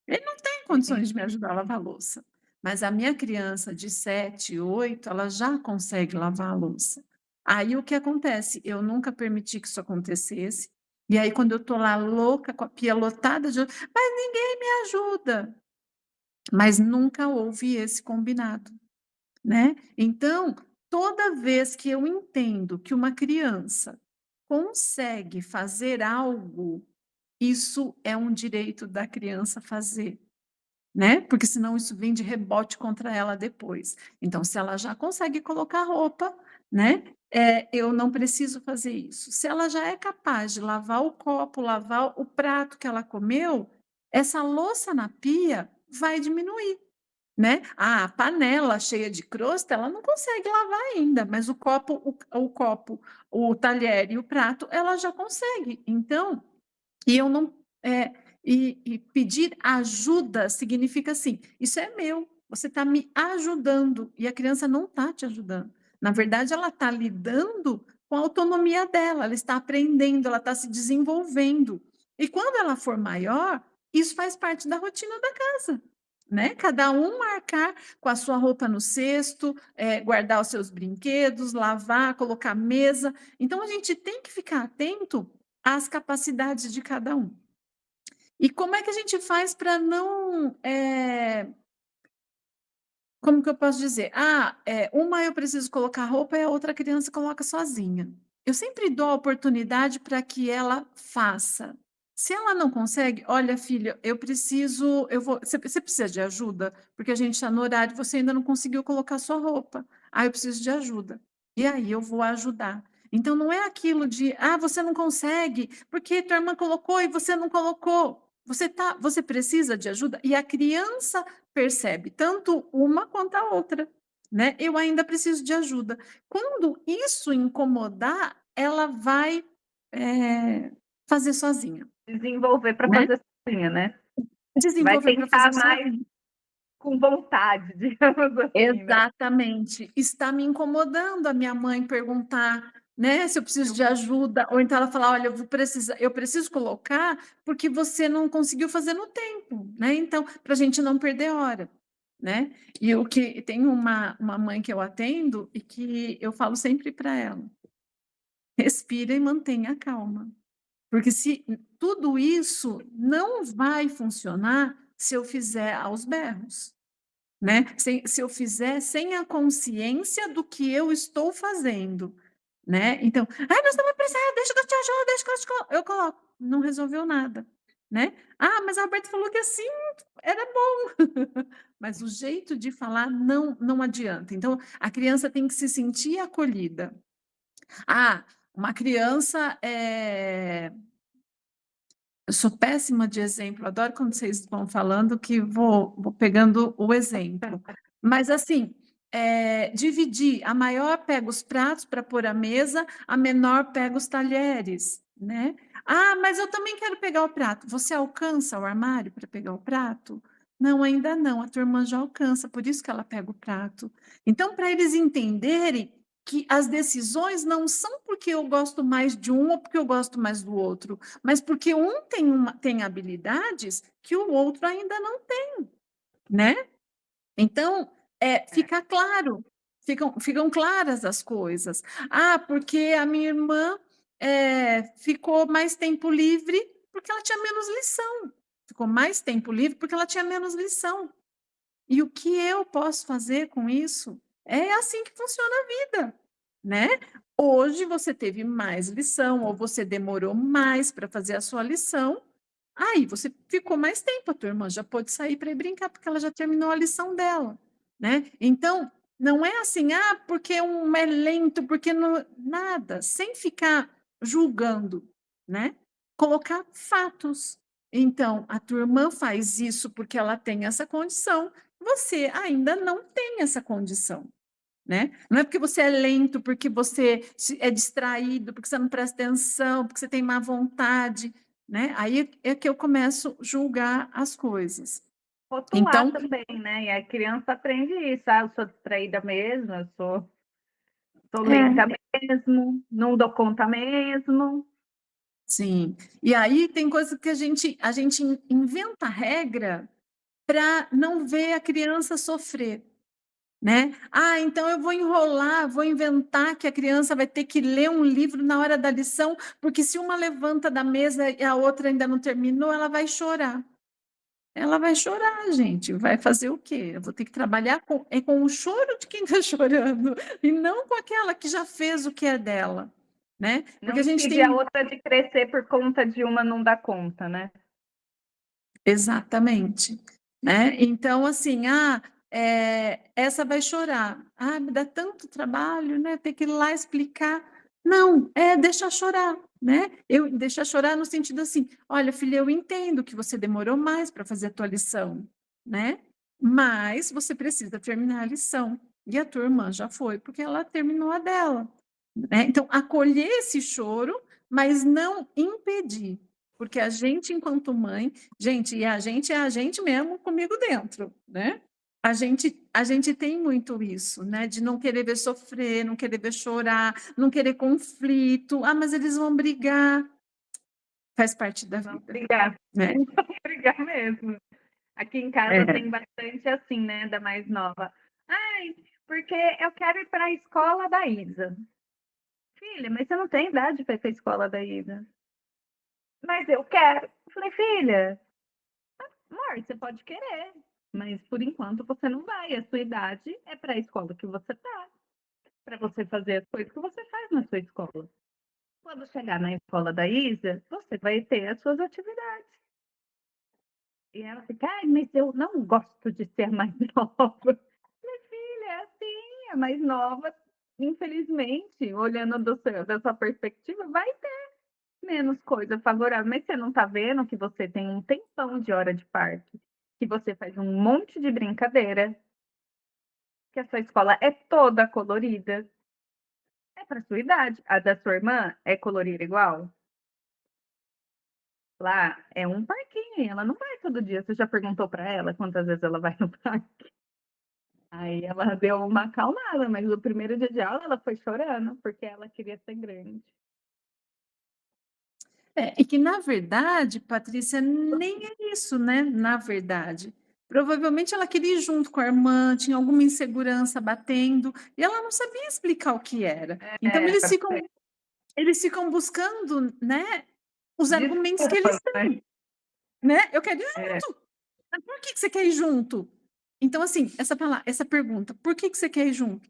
Speaker 3: Ele não tem condições de me ajudar a lavar a louça, mas a minha criança de 7, 8, ela já consegue lavar a louça. Aí o que acontece? Eu nunca permiti que isso acontecesse, e aí quando eu estou lá louca, com a pia lotada de mas ninguém me ajuda. Mas nunca houve esse combinado, né? Então, toda vez que eu entendo que uma criança consegue fazer algo, isso é um direito da criança fazer, né? Porque senão isso vem de rebote contra ela depois. Então, se ela já consegue colocar roupa, né? Eu não preciso fazer isso. Se ela já é capaz de lavar o copo, lavar o prato que ela comeu, essa louça na pia vai diminuir, né? A panela cheia de crosta, ela não consegue lavar ainda, mas o talher e o prato, ela já consegue. Então, e eu não. E pedir ajuda significa assim: isso é meu, você está me ajudando, e a criança não está te ajudando. Na verdade, ela está lidando com a autonomia dela, ela está aprendendo, ela está se desenvolvendo. E quando ela for maior, isso faz parte da rotina da casa. Né? Cada um marcar com a sua roupa no cesto, guardar os seus brinquedos, lavar, colocar mesa. Então, a gente tem que ficar atento às capacidades de cada um. E como é que a gente faz para não, como que eu posso dizer? Uma eu preciso colocar roupa e a outra criança coloca sozinha. Eu sempre dou a oportunidade para que ela faça. Se ela não consegue, olha, filha, você precisa de ajuda? Porque a gente está no horário, e você ainda não conseguiu colocar sua roupa. Eu preciso de ajuda. E aí eu vou ajudar. Então não é aquilo de, você não consegue, porque tua irmã colocou e você não colocou. Você precisa de ajuda e a criança percebe tanto uma quanto a outra, né? Eu ainda preciso de ajuda. Quando isso incomodar, ela vai, fazer sozinha,
Speaker 1: Desenvolver para
Speaker 3: né?
Speaker 1: fazer sozinha, né? Vai
Speaker 3: Desenvolver para fazer
Speaker 1: tentar mais
Speaker 3: sozinha.
Speaker 1: com vontade, digamos assim, né?
Speaker 3: Exatamente. Está me incomodando a minha mãe perguntar, né, se eu preciso de ajuda, ou então ela falar, olha, eu preciso colocar porque você não conseguiu fazer no tempo, né? Então, para a gente não perder hora, né? E o que tem uma mãe que eu atendo e que eu falo sempre para ela, respira e mantenha a calma. Porque se tudo isso não vai funcionar se eu fizer aos berros. Né? Se eu fizer sem a consciência do que eu estou fazendo, né? Então, nós estamos precisados, deixa que eu te ajudo, deixa que eu coloco. Não resolveu nada, né? Mas a Alberto falou que assim era bom. Mas o jeito de falar não adianta. Então, a criança tem que se sentir acolhida. Uma criança eu sou péssima de exemplo, adoro quando vocês vão falando que vou pegando o exemplo. Mas, assim, dividir, a maior pega os pratos para pôr à mesa, a menor pega os talheres, né? Mas eu também quero pegar o prato. Você alcança o armário para pegar o prato? Não, ainda não, a tua irmã já alcança, por isso que ela pega o prato. Então, para eles entenderem que as decisões não são porque eu gosto mais de um ou porque eu gosto mais do outro, mas porque um tem habilidades que o outro ainda não tem, né? Então, fica claro, ficam claras as coisas. Porque a minha irmã ficou mais tempo livre porque ela tinha menos lição. Ficou mais tempo livre porque ela tinha menos lição. E o que eu posso fazer com isso? É assim que funciona a vida, né? Hoje você teve mais lição, ou você demorou mais para fazer a sua lição, aí você ficou mais tempo, a tua irmã já pôde sair para ir brincar, porque ela já terminou a lição dela, né? Então, não é assim, porque um é lento, porque não... Nada, sem ficar julgando, né? Colocar fatos. Então, a tua irmã faz isso porque ela tem essa condição, você ainda não tem essa condição, né? Não é porque você é lento, porque você é distraído, porque você não presta atenção, porque você tem má vontade, né? Aí é que eu começo a julgar as coisas.
Speaker 1: Rotular
Speaker 3: Então,
Speaker 1: também, né? E a criança aprende isso. Eu sou distraída mesmo, eu sou lenta mesmo, não dou conta mesmo.
Speaker 3: sim. E aí tem coisa que a gente inventa regra para não ver a criança sofrer. Né? Então eu vou enrolar, vou inventar que a criança vai ter que ler um livro na hora da lição, porque se uma levanta da mesa e a outra ainda não terminou, ela vai chorar. Ela vai chorar, gente. Vai fazer o quê? Eu vou ter que trabalhar com o choro de quem está chorando, e não com aquela que já fez o que é dela. Né?
Speaker 1: Não
Speaker 3: Porque a gente
Speaker 1: impedir a
Speaker 3: tem.
Speaker 1: outra de crescer por conta de uma não dar conta, né?
Speaker 3: Exatamente, né? Então, assim, essa vai chorar. Me dá tanto trabalho, né? Ter que ir lá explicar. Não, deixar chorar, né? Deixar chorar no sentido assim, olha, filha, eu entendo que você demorou mais para fazer a tua lição, né? Mas você precisa terminar a lição. E a tua irmã já foi, porque ela terminou a dela, né? Então, acolher esse choro, mas não impedir. Porque a gente, enquanto mãe, gente, e a gente é a gente mesmo comigo dentro, né? A gente tem muito isso, né? De não querer ver sofrer, não querer ver chorar, não querer conflito. Mas eles vão brigar. Faz parte da
Speaker 1: Vamos
Speaker 3: vida,
Speaker 1: brigar,
Speaker 3: né?
Speaker 1: vamos brigar mesmo. Aqui em casa
Speaker 3: É.
Speaker 1: tem bastante assim, né, da mais nova. Porque eu quero ir para a escola da Isa. Filha, mas você não tem idade para ir para a escola da Isa. Mas eu quero. Eu falei, filha, amor, você pode querer, mas por enquanto você não vai. A sua idade é para a escola que você tá, para você fazer as coisas que você faz na sua escola. Quando chegar na escola da Isa, você vai ter as suas atividades. E ela fica, ai, mas eu não gosto de ser mais nova. Minha filha, é assim, a mais nova, infelizmente, olhando da sua perspectiva, vai ter menos coisa favorável. Mas você não está vendo que você tem um tempão de hora de parque, que você faz um monte de brincadeira, que a sua escola é toda colorida. É para sua idade. A da sua irmã é colorida igual? Lá é um parquinho e ela não vai todo dia. Você já perguntou para ela quantas vezes ela vai no parque? Aí ela deu uma acalmada, mas o primeiro dia de aula ela foi chorando, porque ela queria ser grande.
Speaker 3: E que, na verdade, Patrícia, nem é isso, né? Na verdade. Provavelmente ela queria ir junto com a irmã, tinha alguma insegurança batendo, e ela não sabia explicar o que era. Então,
Speaker 1: É,
Speaker 3: eles ficam buscando, né, os argumentos que eles
Speaker 1: desculpa, mas
Speaker 3: têm, né? Eu quero ir
Speaker 1: é,
Speaker 3: junto. Mas por que você quer ir junto? Então, assim, essa pergunta, por que você quer ir junto?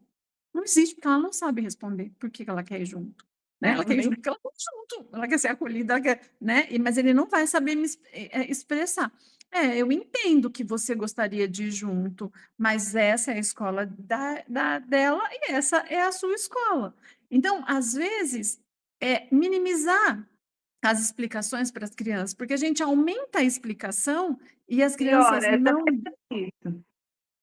Speaker 3: Não existe, porque ela não sabe responder por que ela quer ir junto. Né? Ela
Speaker 1: não,
Speaker 3: quer ir
Speaker 1: nem
Speaker 3: junto porque ela quer ir junto, ela quer ser acolhida, ela quer, né? Mas ele não vai saber expressar. Eu entendo que você gostaria de ir junto, mas essa é a escola dela e essa é a sua escola. Então, às vezes, minimizar as explicações para as crianças, porque a gente aumenta a explicação e as crianças
Speaker 1: piora, essa isso.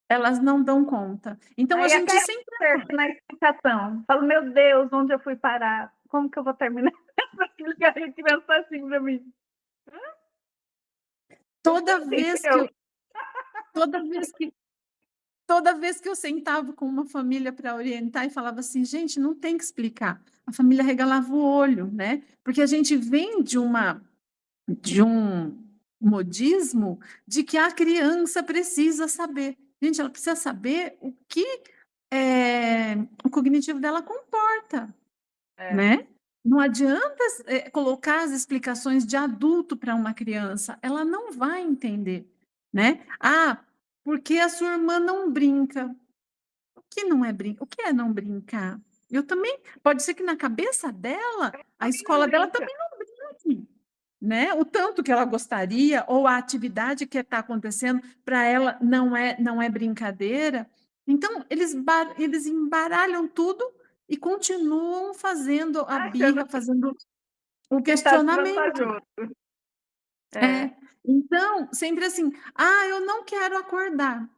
Speaker 3: elas não dão conta. Então, a
Speaker 1: Aí
Speaker 3: gente
Speaker 1: até
Speaker 3: sempre
Speaker 1: acerto na explicação. Falo, meu Deus, onde eu fui parar? Como que eu vou terminar essa explicar a criança assim para mim?
Speaker 3: toda vez que
Speaker 1: Entendeu?
Speaker 3: eu, toda vez que toda vez que eu sentava com uma família para orientar e falava assim, gente, não tem que explicar. A família regalava o olho, né? Porque a gente vem de um modismo de que a criança precisa saber. Gente, ela precisa saber o que o cognitivo dela comporta,
Speaker 1: É.
Speaker 3: né? Não adianta colocar as explicações de adulto para uma criança, ela não vai entender, né? Ah, porque a sua irmã não brinca. O que não é brincar? O que é não brincar? Eu também, pode ser que na cabeça dela, a
Speaker 1: Também não
Speaker 3: escola dela
Speaker 1: brinca.
Speaker 3: também não brinque, né? O tanto que ela gostaria, ou a atividade que está acontecendo, para ela não é brincadeira. Então, eles embaralham tudo e continuam fazendo a
Speaker 1: Achando
Speaker 3: birra, fazendo o
Speaker 1: que está
Speaker 3: questionamento.
Speaker 1: desvantajoso. É.
Speaker 3: Então, sempre assim, eu não quero acordar.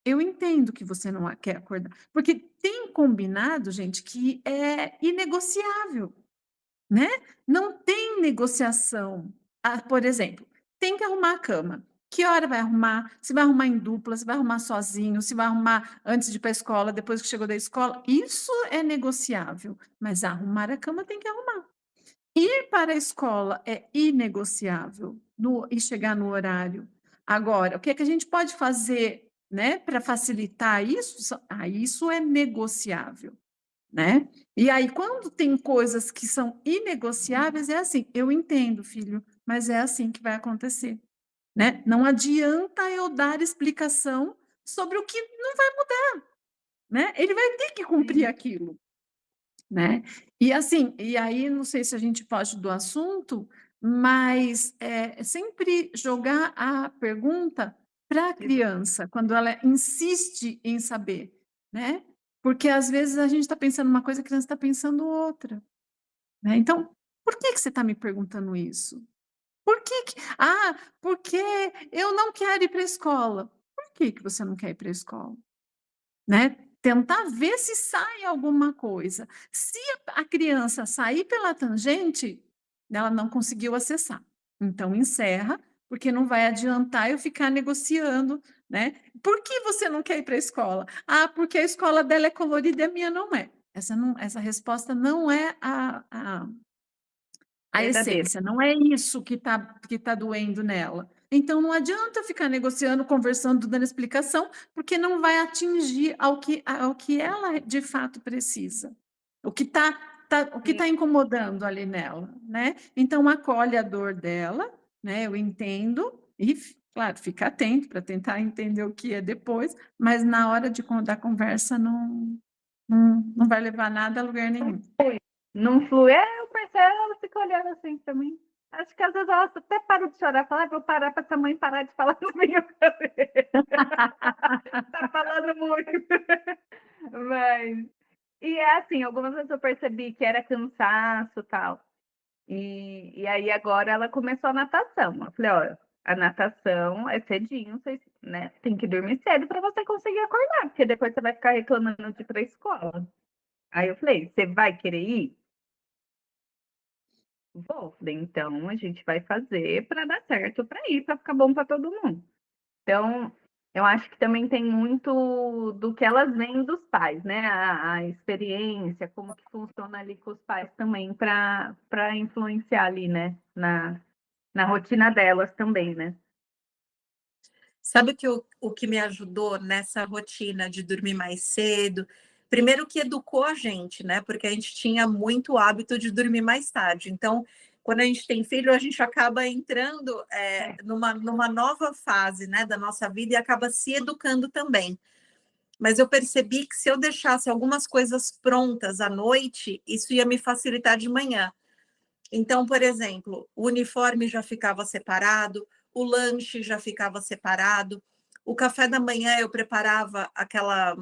Speaker 3: Eu entendo que você não quer acordar, porque tem combinado, gente, que é inegociável, né? Não tem negociação. Por exemplo, tem que arrumar a cama. Que hora vai arrumar? Se vai arrumar em dupla, se vai arrumar sozinho, se vai arrumar antes de ir para a escola, depois que chegou da escola. Isso é negociável, mas arrumar a cama tem que arrumar. Ir para a escola é inegociável e chegar no horário. Agora, o que é que a gente pode fazer, né, para facilitar isso? Isso é negociável, né? E aí, quando tem coisas que são inegociáveis, é assim, eu entendo, filho, mas é assim que vai acontecer, né? Não adianta eu dar explicação sobre o que não vai mudar, né? Ele vai ter que cumprir
Speaker 1: Sim.
Speaker 3: aquilo, né? E assim, e aí não sei se a gente foge do assunto, mas sempre jogar a pergunta para a criança, quando ela insiste em saber, né? Porque às vezes a gente está pensando uma coisa, a criança está pensando outra, né? Então, por que você está me perguntando isso? Porque eu não quero ir para a escola. Por que você não quer ir para a escola? Né? Tentar ver se sai alguma coisa. Se a criança sair pela tangente, ela não conseguiu acessar. Então, encerra, porque não vai adiantar eu ficar negociando, né? Por que você não quer ir para a escola? Porque a escola dela é colorida e a minha não é. Essa resposta não é a
Speaker 1: Verdadeiro.
Speaker 3: essência, não é isso que tá doendo nela. Então, não adianta ficar negociando, conversando, dando explicação, porque não vai atingir ao que ela de fato precisa. O que está incomodando ali nela, né? Então, acolhe a dor dela, né? Eu entendo, e Claro, fica atento para tentar entender o que é depois, mas na hora da conversa não vai levar nada a lugar nenhum.
Speaker 1: Não flui. Eu percebo, ela fica olhando assim pra mim. Acho que às vezes ela até para de chorar, fala, vou parar para essa mãe parar de falar no meu cabelo. Tá falando muito. Mas, e é assim, algumas vezes eu percebi que era cansaço e tal. E aí agora ela começou a natação. Eu falei, olha, a natação é cedinho, vocês, né? Tem que dormir cedo para você conseguir acordar, porque depois você vai ficar reclamando de ir para a escola. Aí eu falei, você vai querer ir? Vou. Falei, então a gente vai fazer para dar certo para ir, para ficar bom para todo mundo. Então, eu acho que também tem muito do que elas veem dos pais, né? A experiência, como que funciona ali com os pais também para influenciar ali, né? Na rotina delas também, né?
Speaker 2: Sabe o que me ajudou nessa rotina de dormir mais cedo? Primeiro que educou a gente, né? Porque a gente tinha muito hábito de dormir mais tarde. Então, quando a gente tem filho, a gente acaba entrando numa nova fase, né, da nossa vida e acaba se educando também. Mas eu percebi que se eu deixasse algumas coisas prontas à noite, isso ia me facilitar de manhã. Então, por exemplo, o uniforme já ficava separado, o lanche já ficava separado, o café da manhã eu preparava aquela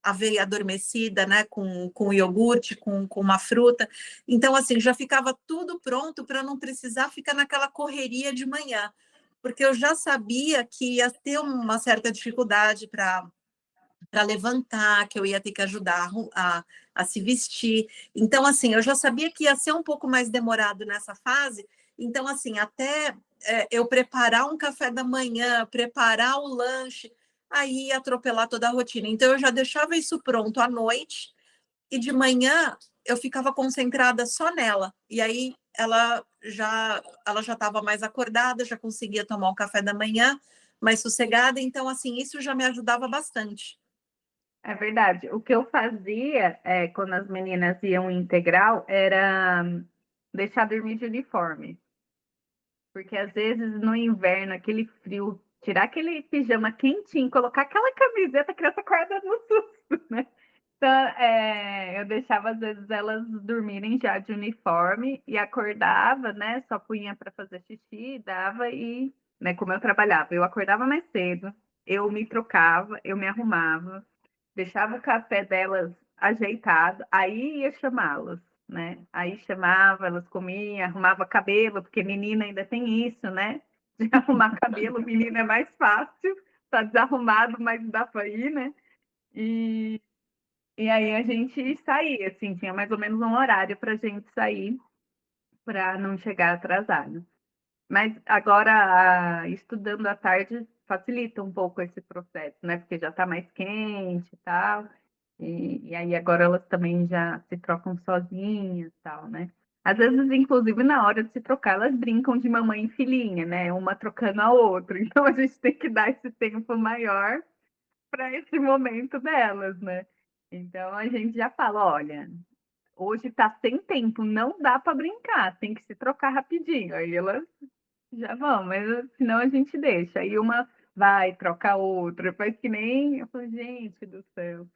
Speaker 2: aveia adormecida, né, com iogurte, com uma fruta. Então, assim, já ficava tudo pronto para não precisar ficar naquela correria de manhã, porque eu já sabia que ia ter uma certa dificuldade para levantar, que eu ia ter que ajudar a se vestir. Então, assim, eu já sabia que ia ser um pouco mais demorado nessa fase. Então, assim, até eu preparar um café da manhã, preparar o lanche, aí ia atropelar toda a rotina. Então, eu já deixava isso pronto à noite e de manhã eu ficava concentrada só nela. E aí ela já estava mais acordada, já conseguia tomar o café da manhã mais sossegada. Então, assim, isso já me ajudava bastante.
Speaker 1: É verdade. O que eu fazia quando as meninas iam integral era deixar dormir de uniforme. Porque às vezes no inverno, aquele frio, tirar aquele pijama quentinho, colocar aquela camiseta, a criança acorda no susto, né? Então, eu deixava às vezes elas dormirem já de uniforme e acordava, né? Só punha para fazer xixi, dava e, né? Como eu trabalhava, eu acordava mais cedo, eu me trocava, eu me arrumava, deixava o café delas ajeitado, aí ia chamá-las, né? Aí chamava, elas comiam, arrumava cabelo, porque menina ainda tem isso, né? De arrumar cabelo, menina é mais fácil, tá desarrumado, mas dá para ir, né? E, e aí a gente saía, assim, tinha mais ou menos um horário para a gente sair para não chegar atrasado. Mas agora, estudando à tarde, facilita um pouco esse processo, né? Porque já está mais quente e tal. E aí agora elas também já se trocam sozinhas e tal, né? Às vezes, inclusive, na hora de se trocar, elas brincam de mamãe e filhinha, né? Uma trocando a outra. Então a gente tem que dar esse tempo maior para esse momento delas, né? Então a gente já fala, olha, hoje está sem tempo, não dá para brincar, tem que se trocar rapidinho. Aí elas já vão, mas senão a gente deixa. Aí uma vai, troca a outra, faz que nem. Eu falo, gente do céu.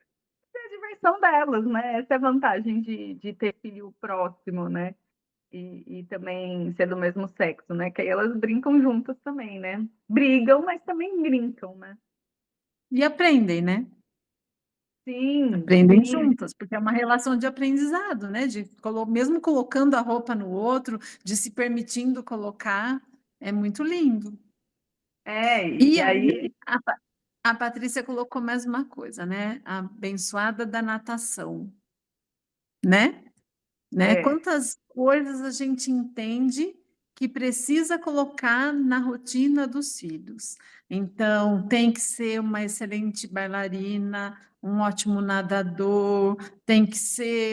Speaker 1: É a diversão delas, né? Essa é a vantagem de ter filho próximo, né? E também ser do mesmo sexo, né? Que aí elas brincam juntas também, né? Brigam, mas também brincam, né?
Speaker 3: E aprendem, né?
Speaker 1: Sim,
Speaker 3: Aprendem
Speaker 1: sim.
Speaker 3: juntas, porque é uma relação de aprendizado, né? Mesmo colocando a roupa no outro, de se permitindo colocar, é muito lindo.
Speaker 1: E
Speaker 3: E
Speaker 1: aí.
Speaker 3: aí, a Patrícia colocou mais uma coisa, né? A abençoada da natação, né?
Speaker 1: É,
Speaker 3: Quantas coisas a gente entende que precisa colocar na rotina dos filhos. Então, tem que ser uma excelente bailarina, um ótimo nadador, tem que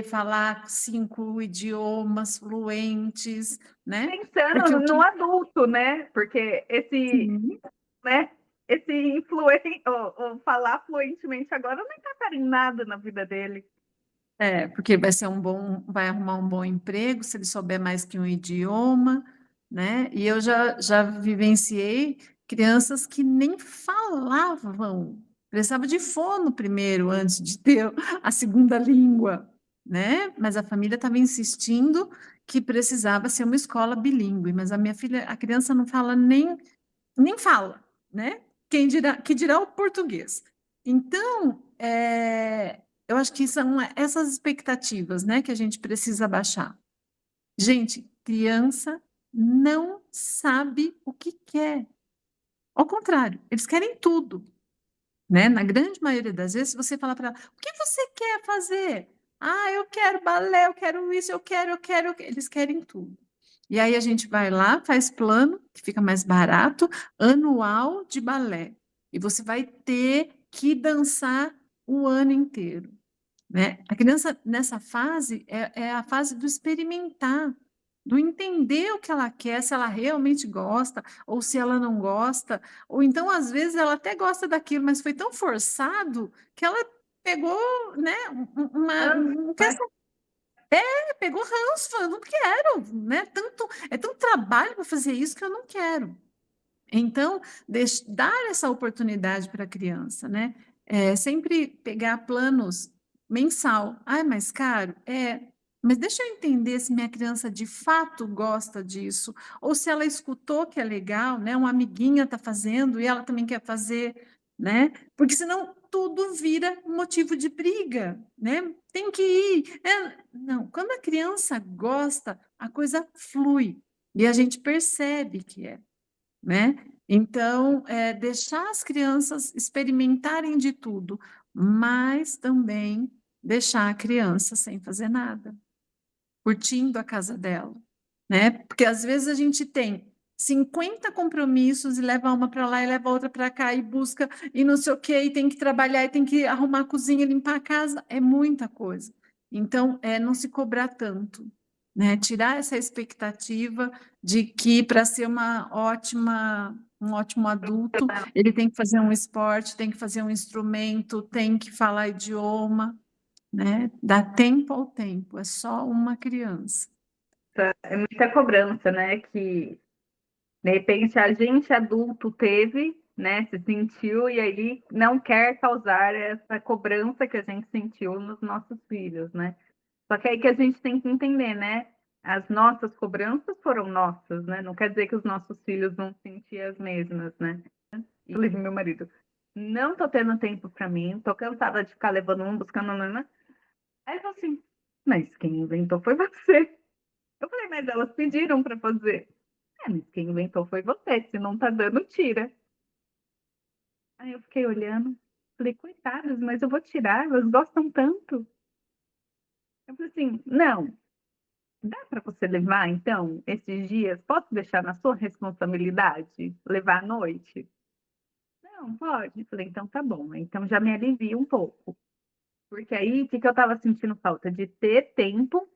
Speaker 3: falar 5 idiomas fluentes, né? Porque
Speaker 1: pensando
Speaker 3: o
Speaker 1: no
Speaker 3: que...
Speaker 1: adulto, né? Porque esse,
Speaker 3: Sim.
Speaker 1: né? Esse influente, ou falar fluentemente agora não interfere em nada na vida dele.
Speaker 3: Porque vai arrumar um bom emprego se ele souber mais que um idioma, né? E eu já vivenciei crianças que nem falavam, precisava de fono primeiro, antes de ter a segunda língua, né? Mas a família estava insistindo que precisava ser uma escola bilíngue, mas a minha filha, a criança não fala nem fala, né? Que dirá o português. Então, eu acho que são essas expectativas, né, que a gente precisa baixar. Gente, criança não sabe o que quer. Ao contrário, eles querem tudo, né? Na grande maioria das vezes, você fala para ela, o que você quer fazer? Ah, eu quero balé, eu quero isso, eu quero. Eles querem tudo. E aí a gente vai lá, faz plano, que fica mais barato, anual de balé. E você vai ter que dançar o ano inteiro, né? A criança, nessa fase, é a fase do experimentar, do entender o que ela quer, se ela realmente gosta, ou se ela não gosta, ou então, às vezes, ela até gosta daquilo, mas foi tão forçado que ela pegou, né, não quer pegou ranço, falou, não quero, né? É tanto trabalho para fazer isso que eu não quero. Então, dar essa oportunidade para a criança, né? Sempre pegar planos mensal. Ah, é mais caro? Mas deixa eu entender se minha criança de fato gosta disso, ou se ela escutou que é legal, né? Uma amiguinha está fazendo e ela também quer fazer, né? Porque senão tudo vira motivo de briga, né? Tem que ir. Não, quando a criança gosta, a coisa flui e a gente percebe que né? Então, deixar as crianças experimentarem de tudo, mas também deixar a criança sem fazer nada, curtindo a casa dela, né? Porque às vezes a gente tem 50 compromissos e leva uma para lá e leva outra para cá e busca e não sei o quê, e tem que trabalhar e tem que arrumar a cozinha, limpar a casa, é muita coisa. Então, não se cobrar tanto, né? Tirar essa expectativa de que para ser um ótimo adulto, ele tem que fazer um esporte, tem que fazer um instrumento, tem que falar idioma, né? Dá tempo ao tempo, é só uma criança.
Speaker 1: É muita cobrança, né? Que de repente a gente adulto teve, né? Se sentiu e aí não quer causar essa cobrança que a gente sentiu nos nossos filhos, né? Só que aí que a gente tem que entender, né? As nossas cobranças foram nossas, né? Não quer dizer que os nossos filhos vão sentir as mesmas, né? E meu marido, não tô tendo tempo para mim, tô cansada de ficar levando um, buscando uma. Aí ele falou assim, mas quem inventou foi você. Eu falei, mas elas pediram para fazer. Mas quem inventou foi você, se não tá dando, tira. Aí eu fiquei olhando, falei, coitadas, mas eu vou tirar, elas gostam tanto. Eu falei assim, não, dá para você levar, então, esses dias? Posso deixar na sua responsabilidade? Levar à noite? Não, pode. Falei, então tá bom. Então já me alivia um pouco. Porque aí, o que eu estava sentindo falta? De ter tempo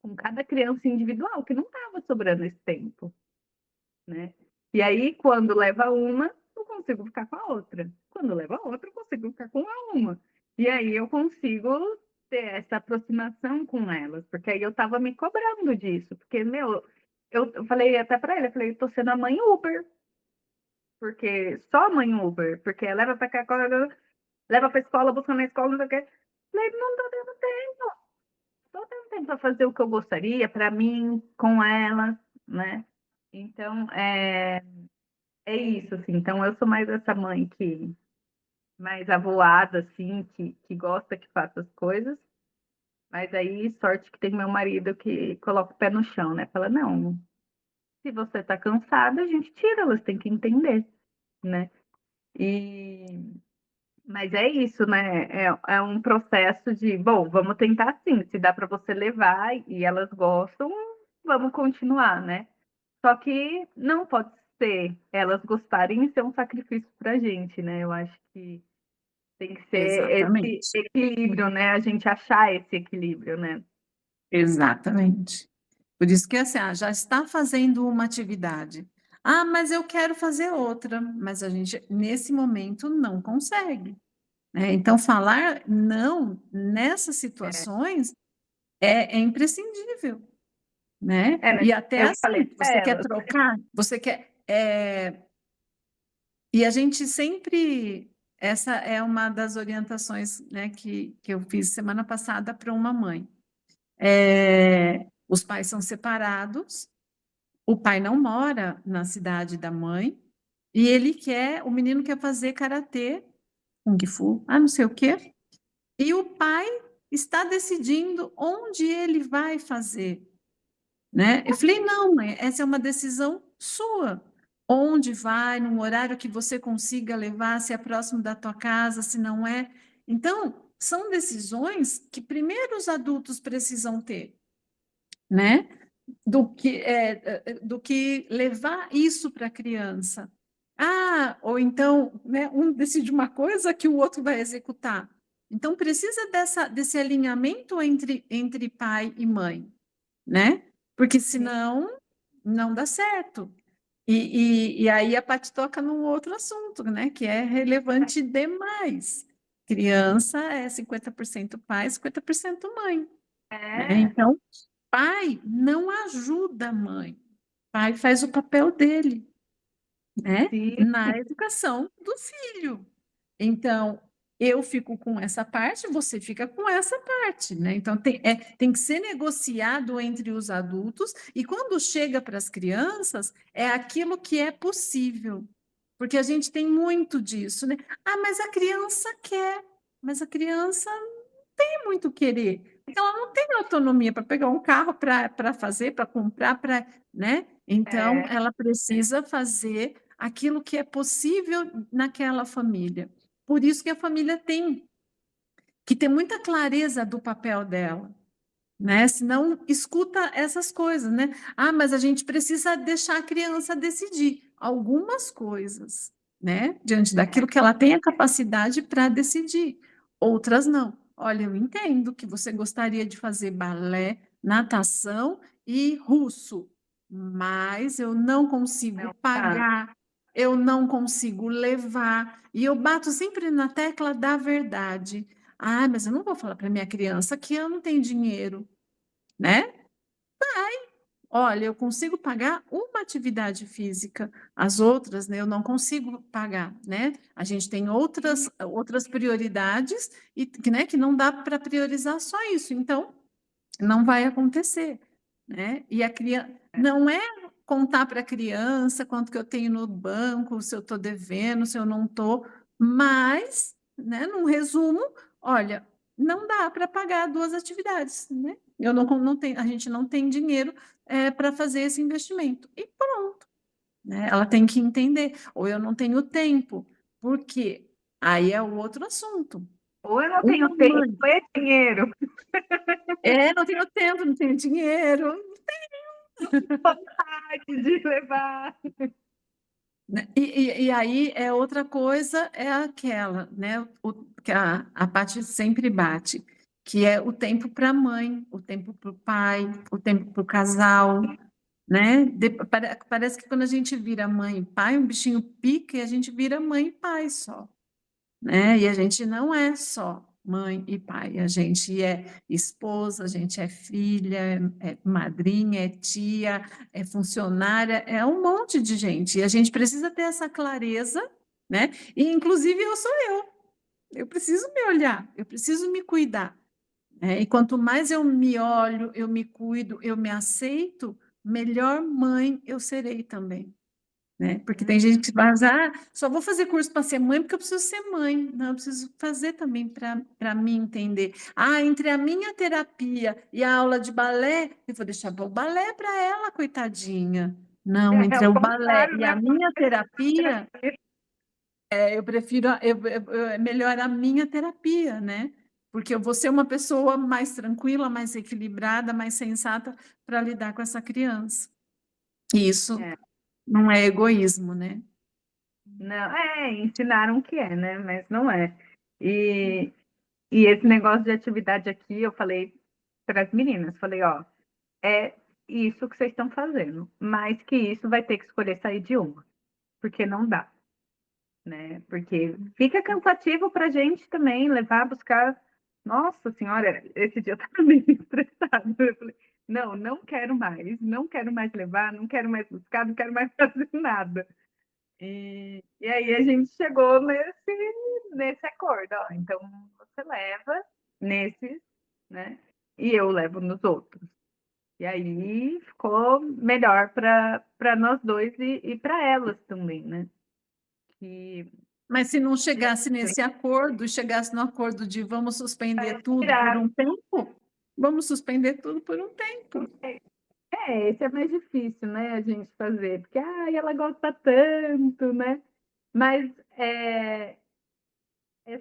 Speaker 1: com cada criança individual, que não estava sobrando esse tempo, né? E aí, quando leva uma, eu consigo ficar com a outra. Quando leva a outra, eu consigo ficar com a uma. E aí eu consigo ter essa aproximação com elas, porque aí eu estava me cobrando disso, porque, meu, eu falei até para ele, eu falei, eu tô sendo a mãe Uber, porque só a mãe Uber, porque leva para cá, leva para escola, busca na escola, não sei o quê. Falei, não tô tendo tempo. Tô tendo tempo para fazer o que eu gostaria, para mim, com elas, né? Então, é isso, assim. Então, eu sou mais essa mãe que mais avoada, assim, que gosta que faça as coisas. Mas aí, sorte que tem meu marido que coloca o pé no chão, né? Fala, não, se você tá cansada, a gente tira, elas têm que entender, né? Mas é isso, né? É um processo de, bom, vamos tentar sim, se dá para você levar e elas gostam, vamos continuar, né? Só que não pode ser elas gostarem e ser um sacrifício para a gente, né? Eu acho que tem que ser esse
Speaker 3: Exatamente.
Speaker 1: equilíbrio, né? A gente achar esse equilíbrio, né?
Speaker 3: Exatamente. Por isso que assim, já está fazendo uma atividade. Ah, mas eu quero fazer outra, mas a gente, nesse momento, não consegue, né? Então, falar não nessas situações é imprescindível, né?
Speaker 1: Mas
Speaker 3: E até
Speaker 1: eu
Speaker 3: assim,
Speaker 1: falei para
Speaker 3: você quer
Speaker 1: elas,
Speaker 3: trocar, você quer E a gente sempre, essa é uma das orientações, né, que eu fiz semana passada para uma mãe. Os pais são separados, o pai não mora na cidade da mãe, e o menino quer fazer karatê, kung fu, não sei o quê, e o pai está decidindo onde ele vai fazer, né? Eu falei, não, mãe, essa é uma decisão sua. Onde vai, num horário que você consiga levar, se é próximo da tua casa, se não é. Então, são decisões que primeiro os adultos precisam ter, né? Do que levar isso para a criança. Ou então, né, um decide uma coisa que o outro vai executar. Então, precisa desse alinhamento entre pai e mãe, né? Porque senão não dá certo. E aí a Paty toca num outro assunto, né? Que é relevante demais. Criança é 50% pai, 50% mãe. Né? Então, pai não ajuda a mãe. Pai faz o papel dele, né?
Speaker 1: Sim.
Speaker 3: Na educação do filho. Então, eu fico com essa parte, você fica com essa parte, né? Então, tem que ser negociado entre os adultos, e quando chega para as crianças, é aquilo que é possível. Porque a gente tem muito disso, né? Mas a criança quer, mas a criança tem muito querer. Porque ela não tem autonomia para pegar um carro para fazer, para comprar, né? Então, ela precisa fazer aquilo que é possível naquela família. Por isso que a família tem que ter muita clareza do papel dela, né? Senão escuta essas coisas, né? Mas a gente precisa deixar a criança decidir algumas coisas, né? Diante daquilo que ela tem a capacidade para decidir. Outras não. Olha, eu entendo que você gostaria de fazer balé, natação e russo, mas eu não consigo pagar, eu não consigo levar, e eu bato sempre na tecla da verdade. Mas eu não vou falar para minha criança que eu não tenho dinheiro, né? Olha, eu consigo pagar uma atividade física, as outras, né, eu não consigo pagar, né? A gente tem outras prioridades né, que não dá para priorizar só isso, então não vai acontecer, né? E a criança não é contar para a criança quanto que eu tenho no banco, se eu estou devendo, se eu não estou, mas, né, num resumo, olha, não dá para pagar duas atividades, né? Não tenho, a gente não tem dinheiro para fazer esse investimento. E pronto, né? Ela tem que entender, ou eu não tenho tempo, porque aí é o outro assunto.
Speaker 1: Ou eu não tenho tempo, ou é dinheiro.
Speaker 3: Não tenho tempo, não tenho dinheiro.
Speaker 1: Vontade de levar.
Speaker 3: E aí outra coisa é aquela, né? Que a Paty sempre bate, que é o tempo para a mãe, o tempo para o pai, o tempo para o casal, né? Parece que quando a gente vira mãe e pai, um bichinho pica e a gente vira mãe e pai só, né? E a gente não é só mãe e pai, a gente é esposa, a gente é filha, é madrinha, é tia, é funcionária, é um monte de gente. E a gente precisa ter essa clareza, né? E inclusive eu preciso me olhar, eu preciso me cuidar, né? E quanto mais eu me olho, eu me cuido, eu me aceito, melhor mãe eu serei também. Né? Porque tem gente que fala, só vou fazer curso para ser mãe porque eu preciso ser mãe. Não, eu preciso fazer também para me entender. Entre a minha terapia e a aula de balé, eu vou deixar o balé para ela, coitadinha. Não, entre o balé e a minha terapia, eu prefiro, é melhor a minha terapia, né? Porque eu vou ser uma pessoa mais tranquila, mais equilibrada, mais sensata para lidar com essa criança. E isso não é egoísmo, né?
Speaker 1: Não, ensinaram que é, né? Mas não é. E esse negócio de atividade aqui, eu falei para as meninas, falei, ó, é isso que vocês estão fazendo, mais que isso vai ter que escolher sair de uma, porque não dá, né? Porque fica cansativo para a gente também levar, buscar. Nossa senhora, esse dia eu estava meio estressada. Eu falei, não quero mais levar, não quero mais buscar, não quero mais fazer nada. E aí a gente chegou nesse acordo, ó, então você leva nesses, né? E eu levo nos outros. E aí ficou melhor para nós dois e para elas também, né? Que
Speaker 3: Mas se não chegasse nesse acordo, chegasse no acordo de vamos suspender tudo por um tempo, vamos suspender tudo por um tempo.
Speaker 1: esse é mais difícil, né, a gente fazer, porque ela gosta tanto, né? Mas é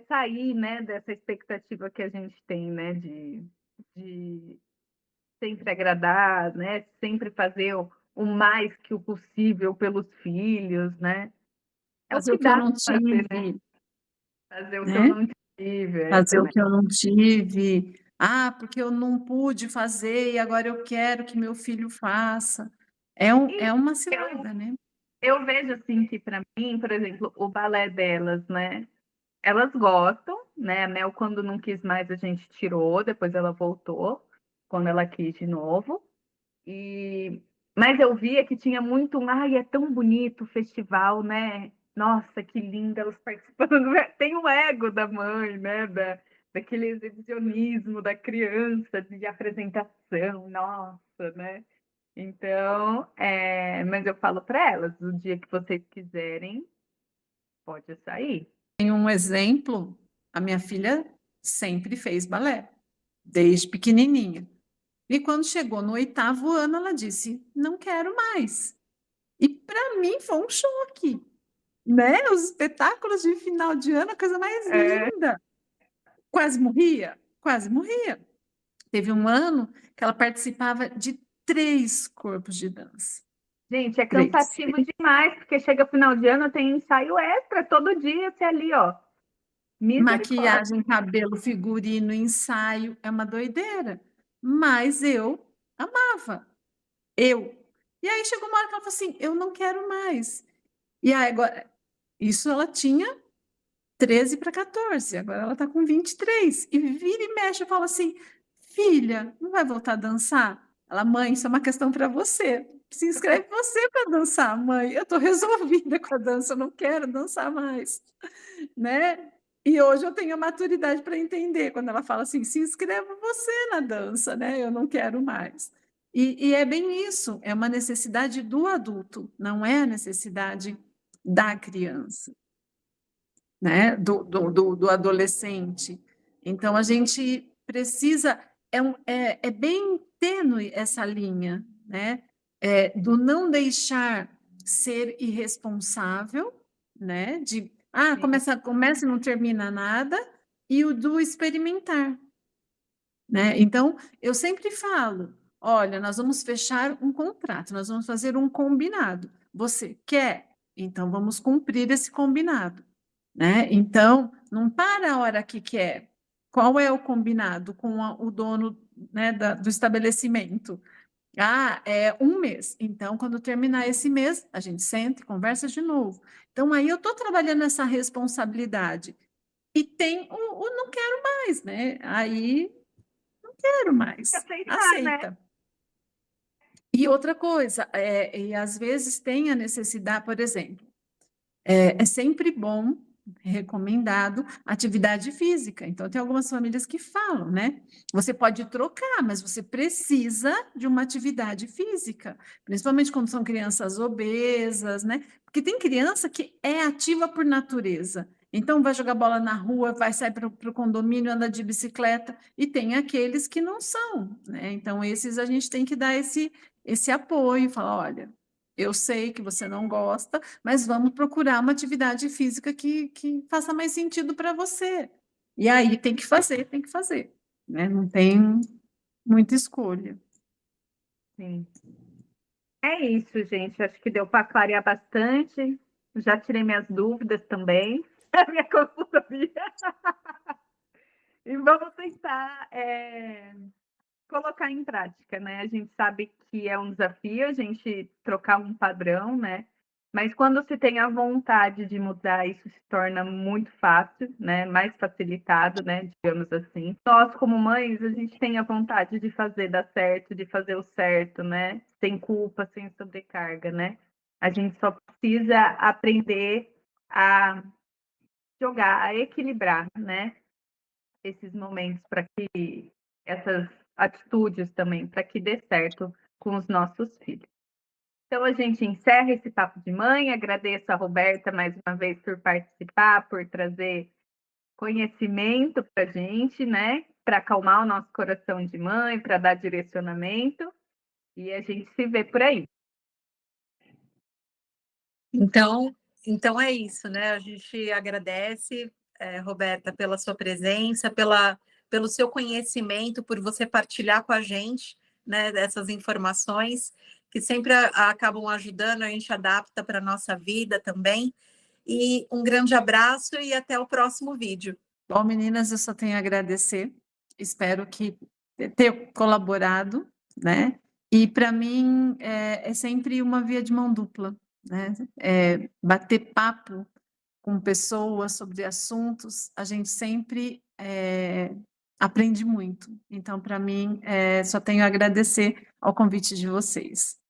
Speaker 1: sair, né, dessa expectativa que a gente tem, né, de sempre agradar, né, sempre fazer o mais que o possível pelos filhos, né? É o
Speaker 3: Fazer
Speaker 1: que
Speaker 3: o que eu
Speaker 1: dá
Speaker 3: não
Speaker 1: para fazer, né?
Speaker 3: tive,
Speaker 1: Fazer o que eu
Speaker 3: né?
Speaker 1: não tive,
Speaker 3: Fazer o
Speaker 1: também.
Speaker 3: que eu não tive. Ah, porque eu não pude fazer e agora eu quero que meu filho faça. É uma cilada, né?
Speaker 1: Eu vejo assim que para mim, por exemplo, o balé delas, né? Elas gostam, né? A Mel, quando não quis mais, a gente tirou, depois ela voltou, quando ela quis de novo. Mas eu via que tinha muito, é tão bonito o festival, né? Nossa, que linda elas participando. Tem o ego da mãe, né? Daquele exibicionismo da criança, de apresentação, nossa, né? Então, mas eu falo para elas, o dia que vocês quiserem, pode sair.
Speaker 3: Tem um exemplo, a minha filha sempre fez balé, desde pequenininha. E quando chegou no 8º ano, ela disse: não quero mais. E para mim foi um choque, né? Os espetáculos de final de ano, a coisa mais linda. Quase morria, quase morria. Teve um ano que ela participava de 3 corpos de dança.
Speaker 1: Gente, é
Speaker 3: 3.
Speaker 1: cansativo demais, porque chega final de ano, tem ensaio extra todo dia, você ali, ó. Misericórdia.
Speaker 3: Maquiagem, cabelo, figurino, ensaio, é uma doideira. Mas eu amava. Eu. E aí chegou uma hora que ela falou assim: eu não quero mais. E aí agora, isso ela tinha 13 para 14, agora ela está com 23. E vira e mexe, eu falo assim: filha, não vai voltar a dançar? Ela, mãe, isso é uma questão para você. Se inscreve você para dançar, mãe. Eu estou resolvida com a dança, eu não quero dançar mais, né? E hoje eu tenho a maturidade para entender quando ela fala assim: se inscreva você na dança, né? Eu não quero mais. E é bem isso, é uma necessidade do adulto, não é a necessidade da criança, né? Do adolescente. Então a gente precisa, é bem tênue essa linha, né? Do não deixar ser irresponsável, né? De começa e não termina nada, e o do experimentar, né? Então eu sempre falo: olha, nós vamos fechar um contrato, nós vamos fazer um combinado. Você quer? Então vamos cumprir esse combinado, né? Então, não para a hora que quer. Qual é o combinado com o dono, né, do estabelecimento? É um mês. Então, quando terminar esse mês, a gente senta e conversa de novo. Então, aí eu estou trabalhando essa responsabilidade. E tem o não quero mais, né? Aí, não quero mais.
Speaker 1: Aceitar, né?
Speaker 3: Aceita. E outra coisa, e às vezes tem a necessidade, por exemplo, é sempre bom, recomendado, atividade física. Então, tem algumas famílias que falam, né? Você pode trocar, mas você precisa de uma atividade física, principalmente quando são crianças obesas, né? Porque tem criança que é ativa por natureza. Então, vai jogar bola na rua, vai sair para o condomínio, anda de bicicleta, e tem aqueles que não são, né? Então, esses a gente tem que dar esse apoio, falar: olha, eu sei que você não gosta, mas vamos procurar uma atividade física que faça mais sentido para você. E aí tem que fazer, né? Não tem muita escolha.
Speaker 1: Sim. É isso, gente. Acho que deu para clarear bastante. Já tirei minhas dúvidas também, a minha consultoria. E vamos tentar colocar em prática, né? A gente sabe que é um desafio a gente trocar um padrão, né? Mas quando se tem a vontade de mudar, isso se torna muito fácil, né? Mais facilitado, né? Digamos assim. Nós, como mães, a gente tem a vontade de fazer dar certo, de fazer o certo, né? Sem culpa, sem sobrecarga, né? A gente só precisa aprender a jogar, a equilibrar, né? Esses momentos para que essas atitudes também, para que dê certo com os nossos filhos. Então, a gente encerra esse Papo de Mãe. Agradeço a Roberta mais uma vez por participar, por trazer conhecimento para a gente, né? Para acalmar o nosso coração de mãe, para dar direcionamento. E a gente se vê por aí.
Speaker 2: Então é isso, né? A gente agradece, Roberta, pela sua presença, pelo seu conhecimento, por você partilhar com a gente, né, dessas informações que sempre acabam ajudando, a gente adapta para a nossa vida também. E um grande abraço e até o próximo vídeo.
Speaker 3: Bom, meninas, eu só tenho a agradecer. Espero que tenha colaborado, né? E para mim é sempre uma via de mão dupla, né? Bater papo com pessoas sobre assuntos, a gente sempre aprende muito. Então, para mim, só tenho a agradecer ao convite de vocês.